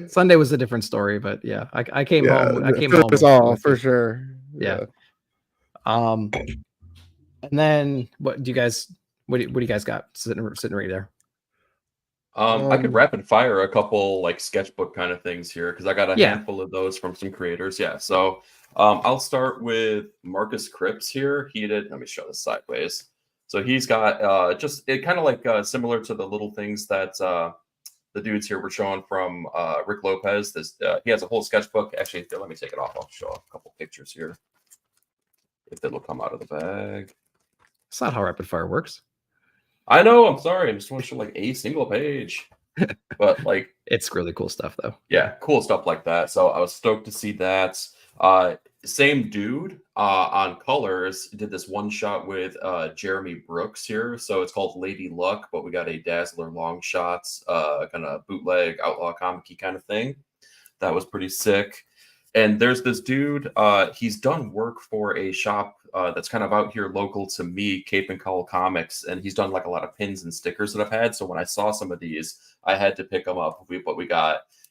Sunday was a different story, but I came home. I came home. It all for sure. Yeah. And then what do you guys got sitting right there? I could rapid fire a couple like sketchbook kind of things here because I got a handful of those from some creators. Yeah. So I'll start with Marcus Cripps here. Let me show this sideways. So he's got just it kind of like similar to the little things that the dudes here were showing from Rick Lopez. He has a whole sketchbook. Actually, let me take it off. I'll show a couple pictures here. If it'll come out of the bag. That's not how rapid fire works. I know. I'm sorry. I just want to show like a single page, but like it's really cool stuff though. Yeah, cool stuff like that. So I was stoked to see that. Same dude on colors did this one shot with Jeremy Brooks here. So it's called Lady Luck, but we got a Dazzler long shots, kind of bootleg outlaw comic-y kind of thing. That was pretty sick. And there's this dude, he's done work for a shop that's kind of out here local to me, Cape and Cowl Comics, and he's done like a lot of pins and stickers that I've had. So when I saw some of these, I had to pick them up.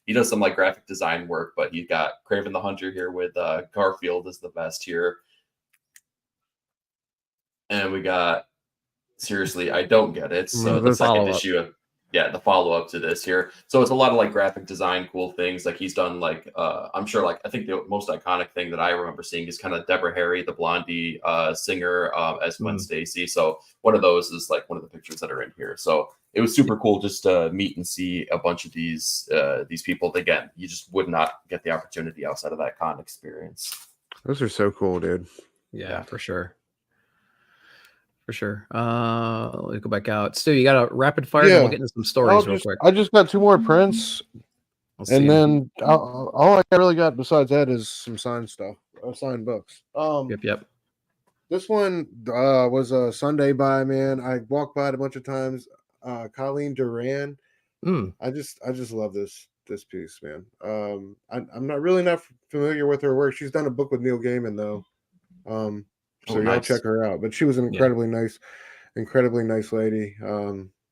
He does some like graphic design work, but he got Craven the Hunter here with Garfield is the best here. And we got, seriously, I don't get it. So the second issue of the follow-up to this here. So it's a lot of like graphic design, cool things. Like he's done like, I'm sure like, I think the most iconic thing that I remember seeing is kind of Deborah Harry, the Blondie singer as Gwen Stacy. So one of those is like one of the pictures that are in here. So it was super cool just to meet and see a bunch of these people. Again, you just would not get the opportunity outside of that con experience. Those are so cool, dude. Yeah, for sure. For sure. Let me go back out. Stu, you got a rapid fire? Yeah. We'll get into some stories real quick. I just got 2 more prints. And then all I really got besides that is some signed stuff. Signed books. Yep. This one was a Sunday buy, man. I walked by it a bunch of times. Colleen Duran I just love this piece, man. I'm not familiar with her work. She's done a book with Neil Gaiman though. So y'all check her out. But she was an incredibly nice lady.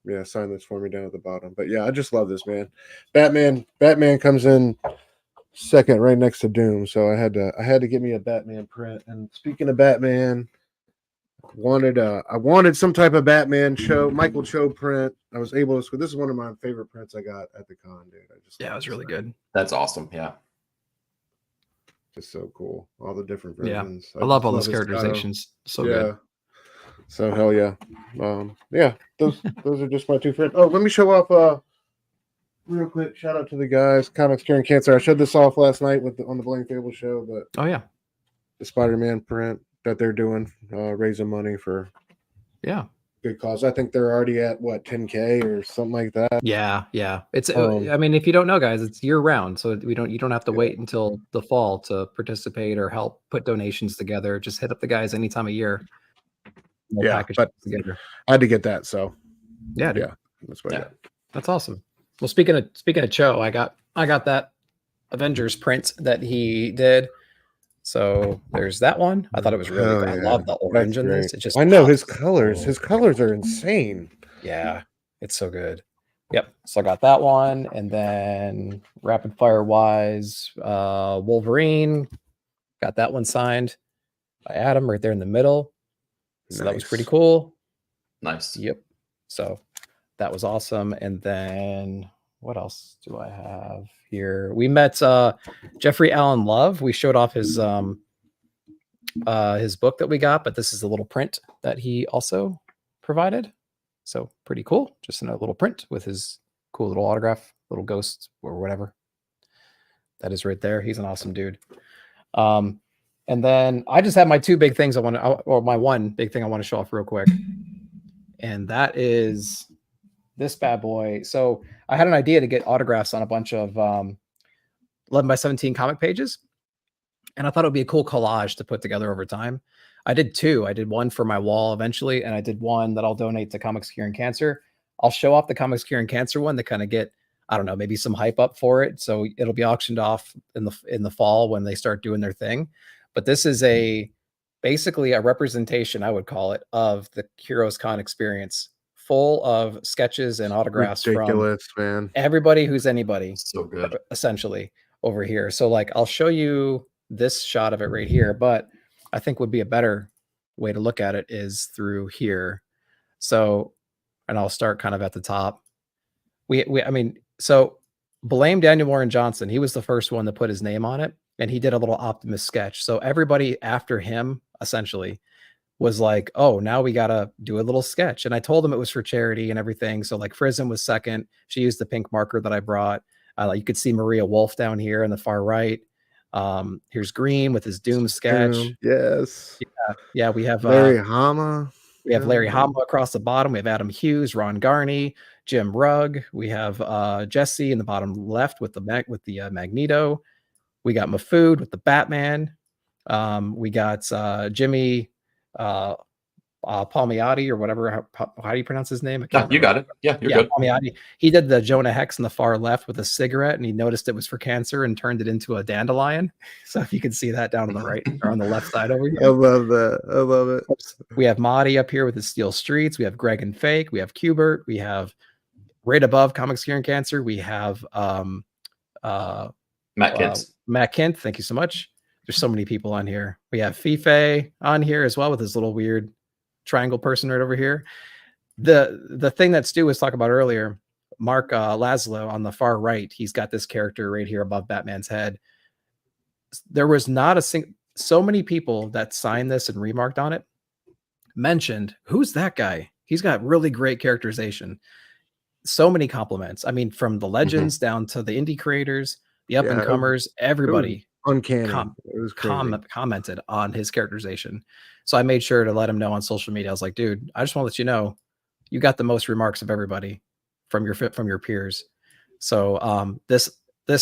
Yeah, sign this for me down at the bottom. But yeah, I just love this, man. Batman comes in second right next to Doom. So I had to get me a Batman print. And speaking of Batman, I wanted some type of Batman Michael Cho print. I was able to. This is one of my favorite prints I got at the con, dude. It was really good. That's awesome. Yeah, just so cool. All the different versions. I love all those characterizations. So good. So hell yeah. Yeah. Those are just my two friends. Oh, let me show off. Real quick, shout out to the guys, Comics Curing Cancer. I showed this off last night on the Blaine Fable show, but the Spider-Man print that they're doing, raising money for good cause. I think they're already at what 10K or something like that. Yeah. It's I mean, if you don't know, guys, it's year round, so you don't have to wait until the fall to participate or help put donations together. Just hit up the guys any time of year. But together. I had to get that, so that's what I got. That's awesome. Well, speaking of Cho, I got that Avengers print that he did. So there's that one. I thought it was really good. I love the orange in this. It just I know his colors. His colors are insane. Yeah, it's so good. Yep. So I got that one, and then rapid fire wise, Wolverine. Got that one signed by Adam right there in the middle. So that was pretty cool. Nice. Yep. So that was awesome. And then what else do I have here? We met Jeffrey Allen Love. We showed off his book that we got, but this is a little print that he also provided. So pretty cool. Just in a little print with his cool little autograph, little ghost or whatever. That is right there. He's an awesome dude. And then I just have my two big things my one big thing I want to show off real quick. And that is this bad boy. So I had an idea to get autographs on a bunch of 11x17 comic pages. And I thought it would be a cool collage to put together over time. I did two. I did one for my wall eventually, and I did one that I'll donate to Comics Curing Cancer. I'll show off the Comics Curing Cancer one to kind of get, I don't know, maybe some hype up for it. So it'll be auctioned off in the fall when they start doing their thing. But this is basically a representation, I would call it, of the Heroes Con experience, full of sketches and autographs from everybody who's anybody. So good, essentially over here. So like, I'll show you this shot of it right here, but I think would be a better way to look at it is through here. So, and I'll start kind of at the top. So blame Daniel Warren Johnson. He was the first one to put his name on it, and he did a little Optimus sketch. So everybody after him essentially was like, oh, now we got to do a little sketch. And I told him it was for charity and everything. So like Frizen was second. She used the pink marker that I brought. You could see Maria Wolf down here in the far right. Here's Green with his Doom sketch. Yes. Yeah. We have Larry Hama. We have Larry Hama across the bottom. We have Adam Hughes, Ron Garney, Jim Rugg. We have Jesse in the bottom left with the Magneto. We got Mafood with the Batman. We got Jimmy Palmiotti or whatever. How do you pronounce his name? You got it. Yeah, you're good. Palmiotti. He did the Jonah Hex in the far left with a cigarette, and he noticed it was for cancer and turned it into a dandelion. So if you can see that down on the right or on the left side over here. I love that. I love it. We have Mahdi up here with his Steel Streets. We have Greg and Fake. We have Qbert. We have right above Comics Curing Cancer. We have Matt Kent. Matt Kent. Thank you so much. There's so many people on here. We have Fife on here as well with his little weird triangle person right over here. The thing that Stu was talking about earlier, Mark Laszlo on the far right, he's got this character right here above Batman's head. There was not so many people that signed this and remarked on it mentioned, who's that guy? He's got really great characterization. So many compliments. I mean, from the legends down to the indie creators, the up and comers, everybody uncanny. It was commented on his characterization. So I made sure to let him know on social media. I was like, dude, I just want to let you know, you got the most remarks of everybody from your peers. So this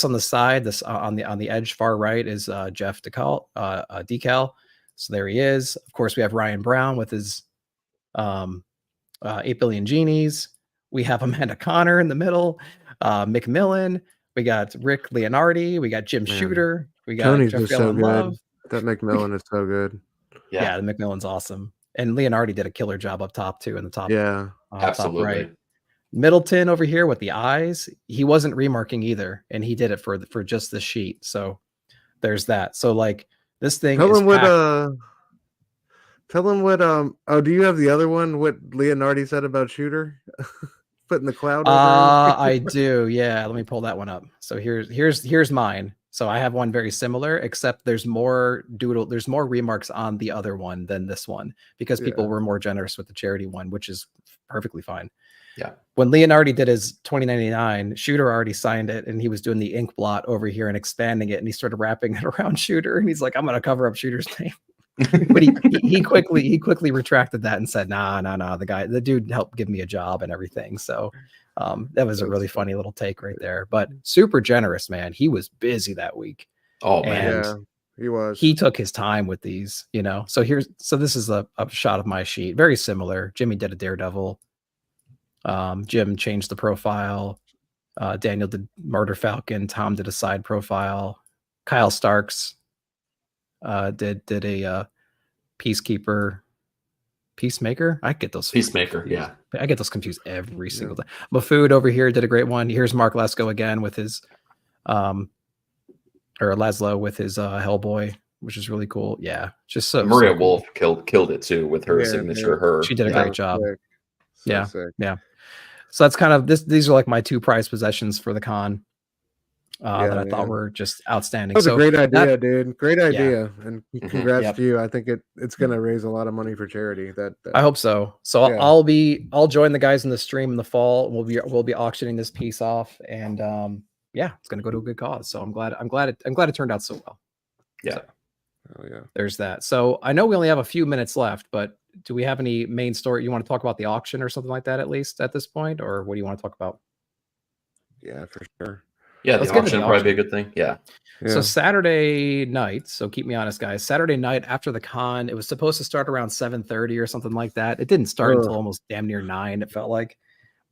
on the side, this on the edge far right is Jeff Decal. So there he is. Of course, we have Ryan Brown with his 8 Billion Genies. We have Amanda Connor in the middle, McMillan. We got Rick Leonardi. We got Jim Shooter. We got Tony's Jeffrey just so Allen good. Love. That McMillan is so good. Yeah, the McMillan's awesome. And Leonardi did a killer job up top too in the top. Yeah, absolutely. Top right. Middleton over here with the eyes. He wasn't remarking either, and he did it for just the sheet. So there's that. So like this thing. Tell him what. Oh, do you have the other one? What Leonardi said about Shooter? Putting the cloud over I do. Yeah, let me pull that one up. So here's mine. So I have one very similar, except there's more remarks on the other one than this one because people were more generous with the charity one, which is perfectly fine. Yeah. When Leonardi did his 2099, Shooter already signed it, and he was doing the ink blot over here and expanding it, and he started wrapping it around Shooter, and he's like, "I'm gonna cover up Shooter's name." But he quickly retracted that and said, nah, the dude helped give me a job and everything. So that was a really funny little take right there, but super generous, man. He was busy that week. Oh man. Yeah, he was. He took his time with these, so this is a shot of my sheet. Very similar. Jimmy did a Daredevil. Jim changed the profile. Daniel did Murder Falcon. Tom did a side profile. Kyle Starks did a Peacemaker. I get those Peacemaker. Yeah, I get those confused every single time. Mafood over here did a great one. Here's Mark Lesko again with his or Laszlo with his Hellboy, which is really cool. Yeah, just so Maria cool. Wolf killed it too with her signature. She did a great job. Sick. Yeah. So that's kind of this. These are like my two prized possessions for the con. That I thought were just outstanding. That was a great idea, dude. Great idea, and congrats to you. I think it's going to raise a lot of money for charity. I hope so. So I'll join the guys in the stream in the fall. We'll be auctioning this piece off, and it's going to go to a good cause. So I'm glad it turned out so well. Yeah. So, there's that. So I know we only have a few minutes left, but do we have any main story you want to talk about, the auction or something like that, at least at this point, or what do you want to talk about? Yeah, for sure. Yeah, the auction would probably be a good thing. Yeah. So Saturday night, so keep me honest, guys. Saturday night after the con, it was supposed to start around 7:30 or something like that. It didn't start until almost damn near 9. It felt like,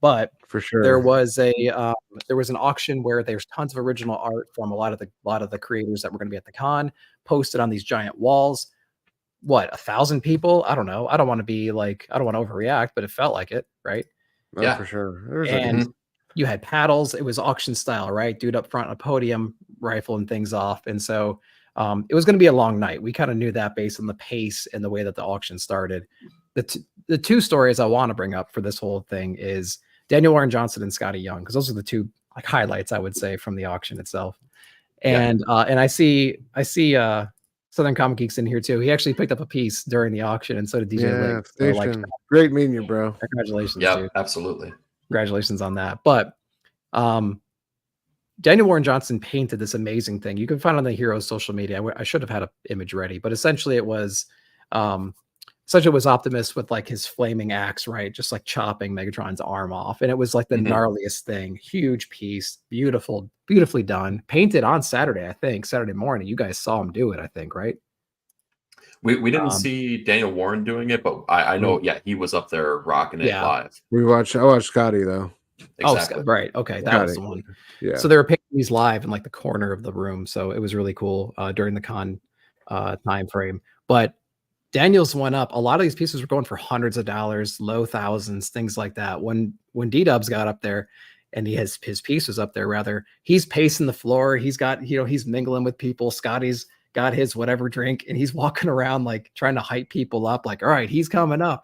but for sure there was an auction where there's tons of original art from a lot of the creators that were going to be at the con posted on these giant walls. What, 1,000 people? I don't know. I don't want to overreact, but it felt like it, right? Yeah, for sure. And you had paddles. It was auction style, right? Dude up front on a podium, rifling things off. And so it was going to be a long night. We kind of knew that based on the pace and the way that the auction started. The two stories I want to bring up for this whole thing is Daniel Warren Johnson and Scotty Young, because those are the two like highlights, I would say, from the auction itself. And I see Southern Comic Geeks in here too. He actually picked up a piece during the auction, and so did DJ Link. So, great meeting you, bro. Congratulations, dude. Absolutely. Congratulations on that. But Daniel Warren Johnson painted this amazing thing. You can find it on the Heroes social media. I should have had an image ready, but essentially it was Optimus with like his flaming axe, right? Just like chopping Megatron's arm off. And it was like the gnarliest thing. Huge piece, beautifully done. Painted on Saturday, I think. Saturday morning. You guys saw him do it, I think, right? We didn't see Daniel Warren doing it, but I know, he was up there rocking it live. I watched Scotty though. Exactly. Oh, right. Okay, that was the one. Yeah. So they were painting these live in like the corner of the room, so it was really cool during the con time frame. But Daniel's went up. A lot of these pieces were going for hundreds of dollars, low thousands, things like that. When D-Dubs got up there, and his piece was up there, rather, he's pacing the floor. He's got he's mingling with people. Scotty's got his whatever drink, and he's walking around like trying to hype people up, like, all right, he's coming up,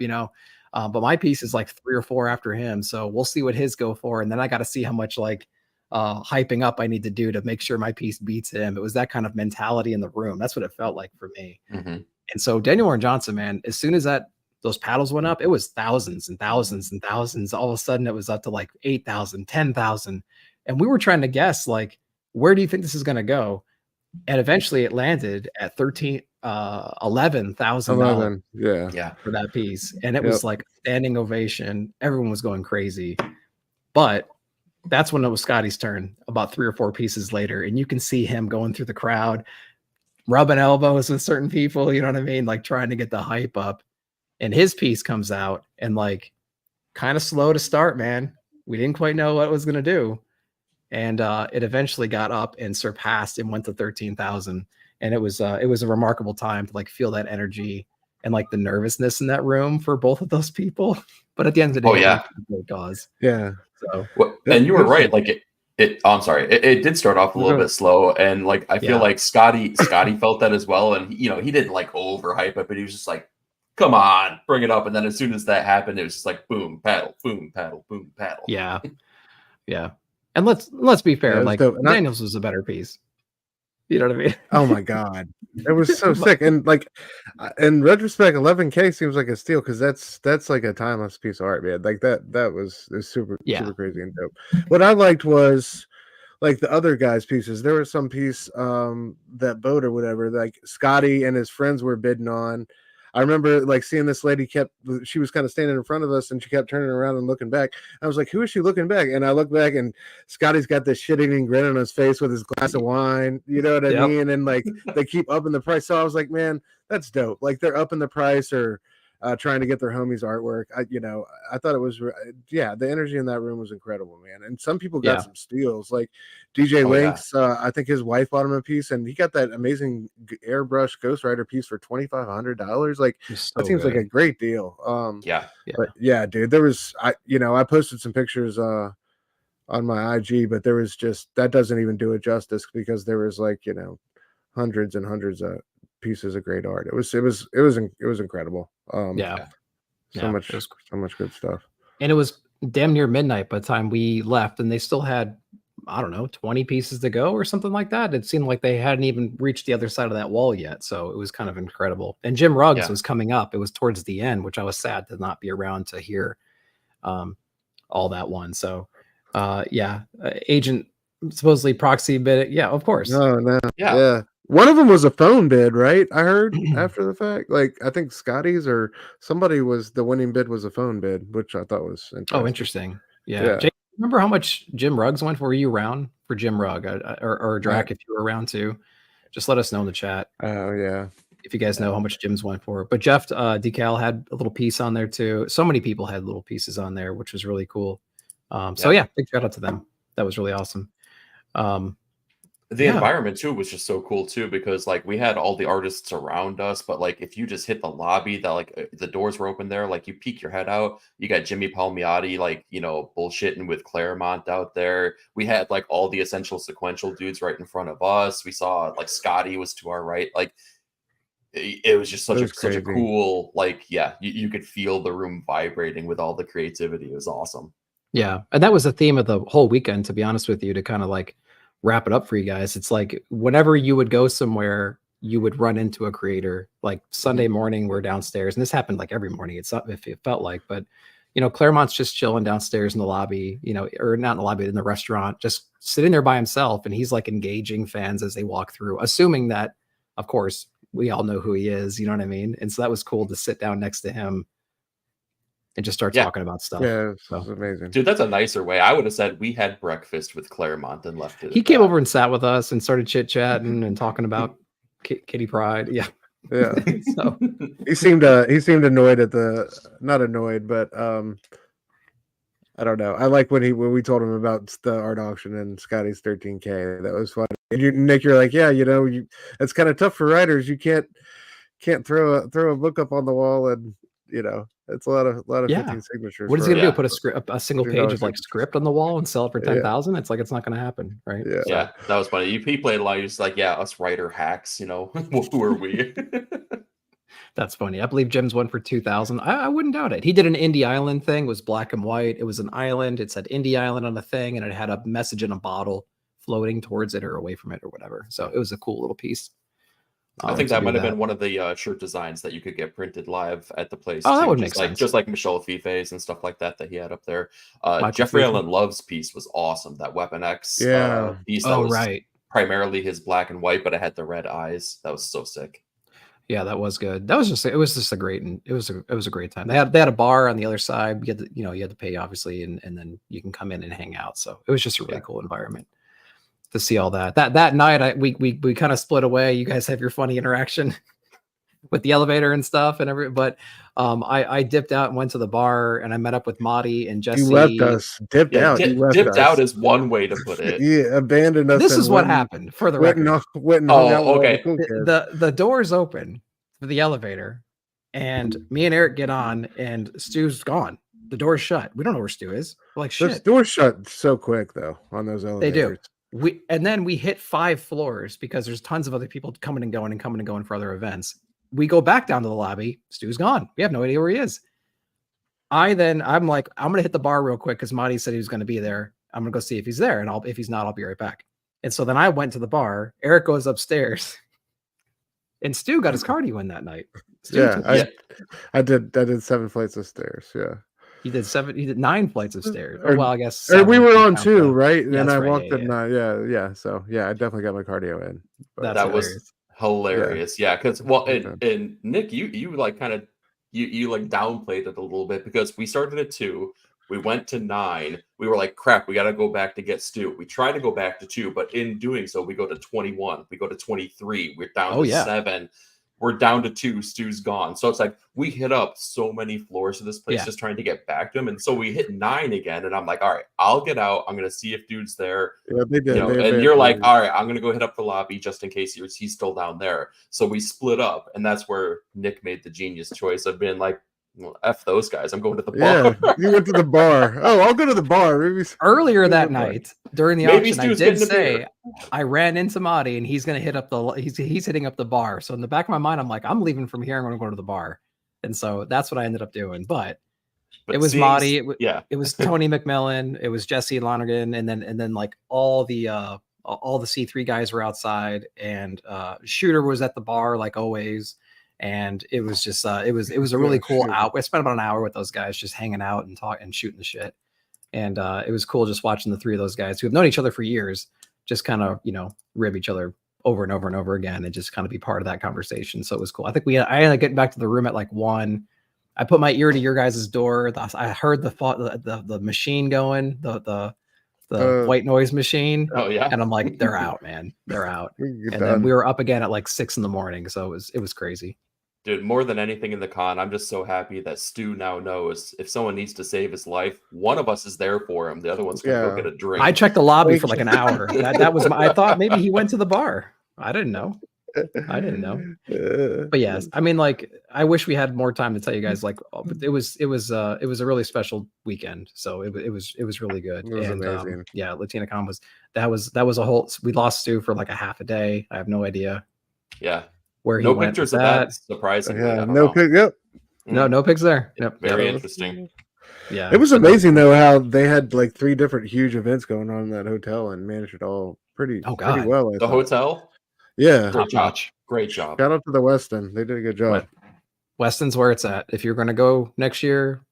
but my piece is like 3 or 4 after him, so we'll see what his go for, and then I got to see how much like hyping up I need to do to make sure my piece beats him. It was that kind of mentality in the room. That's what it felt like for me. And so Daniel Warren Johnson, man, as soon as those paddles went up, it was thousands and thousands and thousands. All of a sudden it was up to like 8,000, 10,000, and we were trying to guess like, where do you think this is going to go? And eventually it landed at $11,000 for that piece. And it was like standing ovation. Everyone was going crazy. But that's when it was Scotty's turn about 3 or 4 pieces later. And you can see him going through the crowd, rubbing elbows with certain people, you know what I mean? Like trying to get the hype up. And his piece comes out and like kind of slow to start, man. we didn't quite know what it was going to do. And it eventually got up and surpassed and went to 13,000. And it was a remarkable time to like feel that energy and like the nervousness in that room for both of those people. But at the end of the day, Oh yeah, great cause. Yeah. So and you were right. Like I'm sorry. It did start off a little bit slow, and like I feel like Scotty felt that as well, and he didn't like overhype it, but he was just like, "Come on, bring it up." And then as soon as that happened, it was just like boom, paddle, boom, paddle, boom, paddle. Yeah, yeah. And let's be fair. Like Daniels was a better piece. You know what I mean? Oh my god, it was so sick. And like in retrospect, 11K seems like a steal because that's like a timeless piece of art, man. Like that was super crazy and dope. What I liked was like the other guys' pieces. There was some piece that boat or whatever, like Scotty and his friends were bidding on. I remember like seeing this lady she was kind of standing in front of us and she kept turning around and looking back. I was like, who is she looking back? And I look back and Scotty's got this shit-eating grin on his face with his glass of wine. You know what I mean? And like they keep upping the price. So I was like, man, that's dope. Like they're upping the price or trying to get their homies artwork. I thought it was, the energy in that room was incredible, man. And some people got some steals, like DJ Links. I think his wife bought him a piece, and he got that amazing airbrush Ghost Rider piece for $2,500. Like that seems like a great deal. But yeah, dude, there was, I posted some pictures on my IG, but there was just that doesn't even do it justice because there was like hundreds and hundreds of pieces of great art. It was incredible. So much good stuff. And it was damn near midnight by the time we left, and they still had, I don't know, 20 pieces to go or something like that. It seemed like they hadn't even reached the other side of that wall yet. So it was kind of incredible. And Jim Ruggs was coming up. It was towards the end, which I was sad to not be around to hear all that one. So Agent supposedly proxy bid. Yeah, of course. No. Yeah. One of them was a phone bid, right? I heard after the fact. Like I think Scotty's or somebody was the winning bid was a phone bid, which I thought was interesting. Oh, interesting. Yeah. Jake, remember how much Jim Ruggs went for? Were you around for Jim Rugg or Drac if you were around too? Just let us know in the chat. Oh yeah. If you guys know how much Jim's went for. But Jeff Decal had a little piece on there too. So many people had little pieces on there, which was really cool. So big shout out to them. That was really awesome. The environment too was just so cool too, because like we had all the artists around us, but like if you just hit the lobby, that like the doors were open there, like you peek your head out, you got Jimmy Palmiotti like bullshitting with Claremont out there. We had like all the essential sequential dudes right in front of us. We saw like Scotty was to our right. Like it was just such a cool, like you could feel the room vibrating with all the creativity. It was awesome. Yeah, and that was the theme of the whole weekend, to be honest with you, to kind of like wrap it up for you guys. It's like whenever you would go somewhere, you would run into a creator. Like Sunday morning, we're downstairs, and this happened like every morning. It's not if it felt like, but Claremont's just chilling downstairs in the lobby, or not in the lobby, in the restaurant, just sitting there by himself, and he's like engaging fans as they walk through, assuming that, of course, we all know who he is. You know what I mean? And so that was cool to sit down next to him and just start talking about stuff. Yeah, that's amazing. Dude, that's a nicer way. I would have said we had breakfast with Claremont and left it. He came over and sat with us and started chit-chatting and talking about Kitty Pryde. Yeah. So he seemed annoyed at not annoyed, but I don't know. I like when we told him about the art auction and Scotty's 13K. That was funny. And Nick, you're like, it's kind of tough for writers. You can't throw a book up on the wall and it's a lot of 15 signatures. What is he gonna do? Put a single page of like script on the wall and sell it for 10,000? It's like it's not gonna happen, right? Yeah, that was funny. He played a lot. He was like, us writer hacks. Who are we? That's funny. I believe Jim's went for 2,000. I wouldn't doubt it. He did an Indie Island thing. It was black and white. It was an island. It said Indie Island on the thing, and it had a message in a bottle floating towards it or away from it or whatever. So it was a cool little piece. I think that might have been one of the shirt designs that you could get printed live at the place. Oh, that would make sense. Just like Michelle Fife's and stuff like that he had up there. Jeffrey Allen Love's piece was awesome. That Weapon X piece that was primarily his black and white, but it had the red eyes. That was so sick. Yeah, that was good. It was just a great time. They had a bar on the other side. You had to pay obviously, and then you can come in and hang out. So it was just a really cool environment to see all that. That night, we kind of split away. You guys have your funny interaction. with the elevator and stuff and but I dipped out and went to the bar, and I met up with Marty and Jesse. You left us. Dipped out. You left dipped us. out is one way to put it. Yeah, abandoned us. This is what happened for the record. Went and hung out with all the cool kids. The doors open for the elevator, and me and Eric get on, and Stu's gone. The door's shut. We don't know where Stu is. We're like, shit. Those doors shut so quick though on those elevators. They do. And then we hit 5 floors because there's tons of other people coming and going for other events. We go back down to the lobby. Stu's gone. We have no idea where he is. I'm like, I'm gonna hit the bar real quick because Marty said he was gonna be there. I'm gonna go see if he's there, and if he's not, I'll be right back. And so then I went to the bar. Eric goes upstairs, and Stu got his cardio in that night. I did 7 flights of stairs. Yeah. He did 9 flights of stairs. Well, I guess. We were on 2, right? And I walked at 9. Yeah. So yeah, I definitely got my cardio in. That was hilarious. Yeah, because and Nick, you like kind of you like downplayed it a little bit because we started at 2, we went to 9. We were like, crap, we got to go back to get Stu. We tried to go back to 2, but in doing so, we go to 21, we go to 23, we're down to 7. We're down to 2. Stu's gone. So it's like we hit up so many floors of this place just trying to get back to him. And so we hit 9 again. And I'm like, all right, I'll get out. I'm going to see if dude's there. Yeah, they did. And you're like, all right, I'm going to go hit up the lobby just in case he's still down there. So we split up. And that's where Nick made the genius choice of being like, well, F those guys. I'm going to the bar. Yeah, you went to the bar. Oh, I'll go to the bar. Maybe earlier that night during the auction, I did say I ran into Marty and he's going to hit up he's hitting up the bar. So in the back of my mind, I'm like, I'm leaving from here. I'm going to go to the bar. And so that's what I ended up doing. But it was Marty. It was Tony McMillan. It was Jesse Lonergan. And then like all the C3 guys were outside, and Shooter was at the bar like always. And it was just it was a really cool out. We spent about an hour with those guys just hanging out and talking and shooting the shit. And it was cool just watching the 3 of those guys who have known each other for years just kind of, rib each other over and over and over again and just kind of be part of that conversation. So it was cool. I think I ended up getting back to the room at like 1. I put my ear to your guys' door. I heard the machine going, the white noise machine. Oh yeah. And I'm like, they're out, man. They're out. And then we were up again at like 6 a.m. So it was crazy. Dude, more than anything in the con, I'm just so happy that Stu now knows if someone needs to save his life, one of us is there for him. The other one's going to go get a drink. I checked the lobby for like an hour. That was I thought maybe he went to the bar. I didn't know. But yes, I mean, like, I wish we had more time to tell you guys. Like, it was a really special weekend. So it was really good. It was amazing. LatinaCon was a whole. We lost Stu for like a half a day. I have no idea. Yeah. Where he no went pictures of that, surprisingly. Yeah, no pics. Yep. No pics there. Yep. Very interesting. Yeah. It was amazing though how they had like 3 different huge events going on in that hotel and managed it all pretty well. The hotel? Yeah. Great job. Shout out to the Westin. They did a good job. Westin's where it's at. If you're gonna go next year,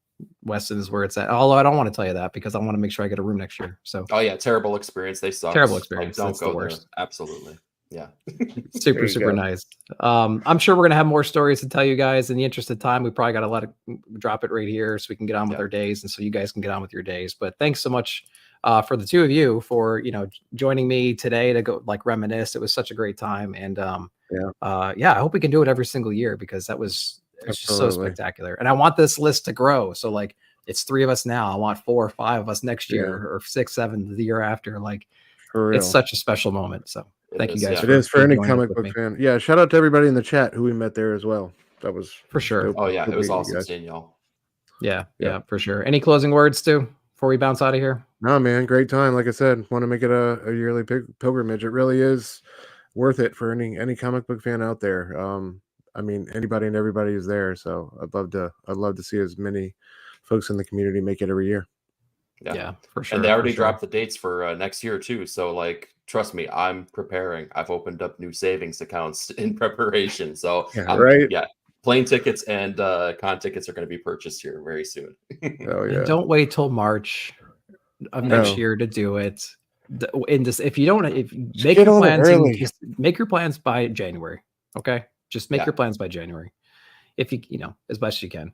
Westin is where it's at. Although I don't want to tell you that because I want to make sure I get a room next year. So terrible experience. They suck. Terrible experience. Like, don't go there. Absolutely. Yeah. super nice. I'm sure we're gonna have more stories to tell you guys. In the interest of time, we probably got to let it drop it right here so we can get on with our days, and so you guys can get on with your days. But thanks so much for the 2 of you for joining me today to go like reminisce. It was such a great time, and I hope we can do it every single year because it's just so spectacular. And I want this list to grow. So like it's 3 of us now. I want 4 or 5 of us next year, or 6, 7 the year after. Like it's such a special moment. So. Thank you guys. It is for any comic book fan. Yeah, shout out to everybody in the chat who we met there as well. That was for sure. Dope. Oh yeah, it was awesome seeing y'all. Yeah, for sure. Any closing words, Stu, before we bounce out of here? No, man, great time. Like I said, want to make it a yearly pilgrimage. It really is worth it for any comic book fan out there. I mean, anybody and everybody is there. So I'd love to see as many folks in the community make it every year. Yeah, for sure. And they already dropped the dates for next year too. So like, trust me, I'm preparing. I've opened up new savings accounts in preparation. So plane tickets and con tickets are going to be purchased here very soon. Oh yeah. Don't wait till March of next year to do it. If you don't, make your plans, make your plans by January. Okay, just make your plans by January, if you as best as you can.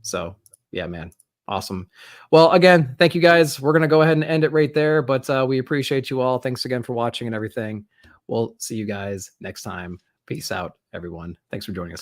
So yeah, man. Awesome. Well, again, thank you guys. We're going to go ahead and end it right there, but we appreciate you all. Thanks again for watching and everything. We'll see you guys next time. Peace out, everyone. Thanks for joining us.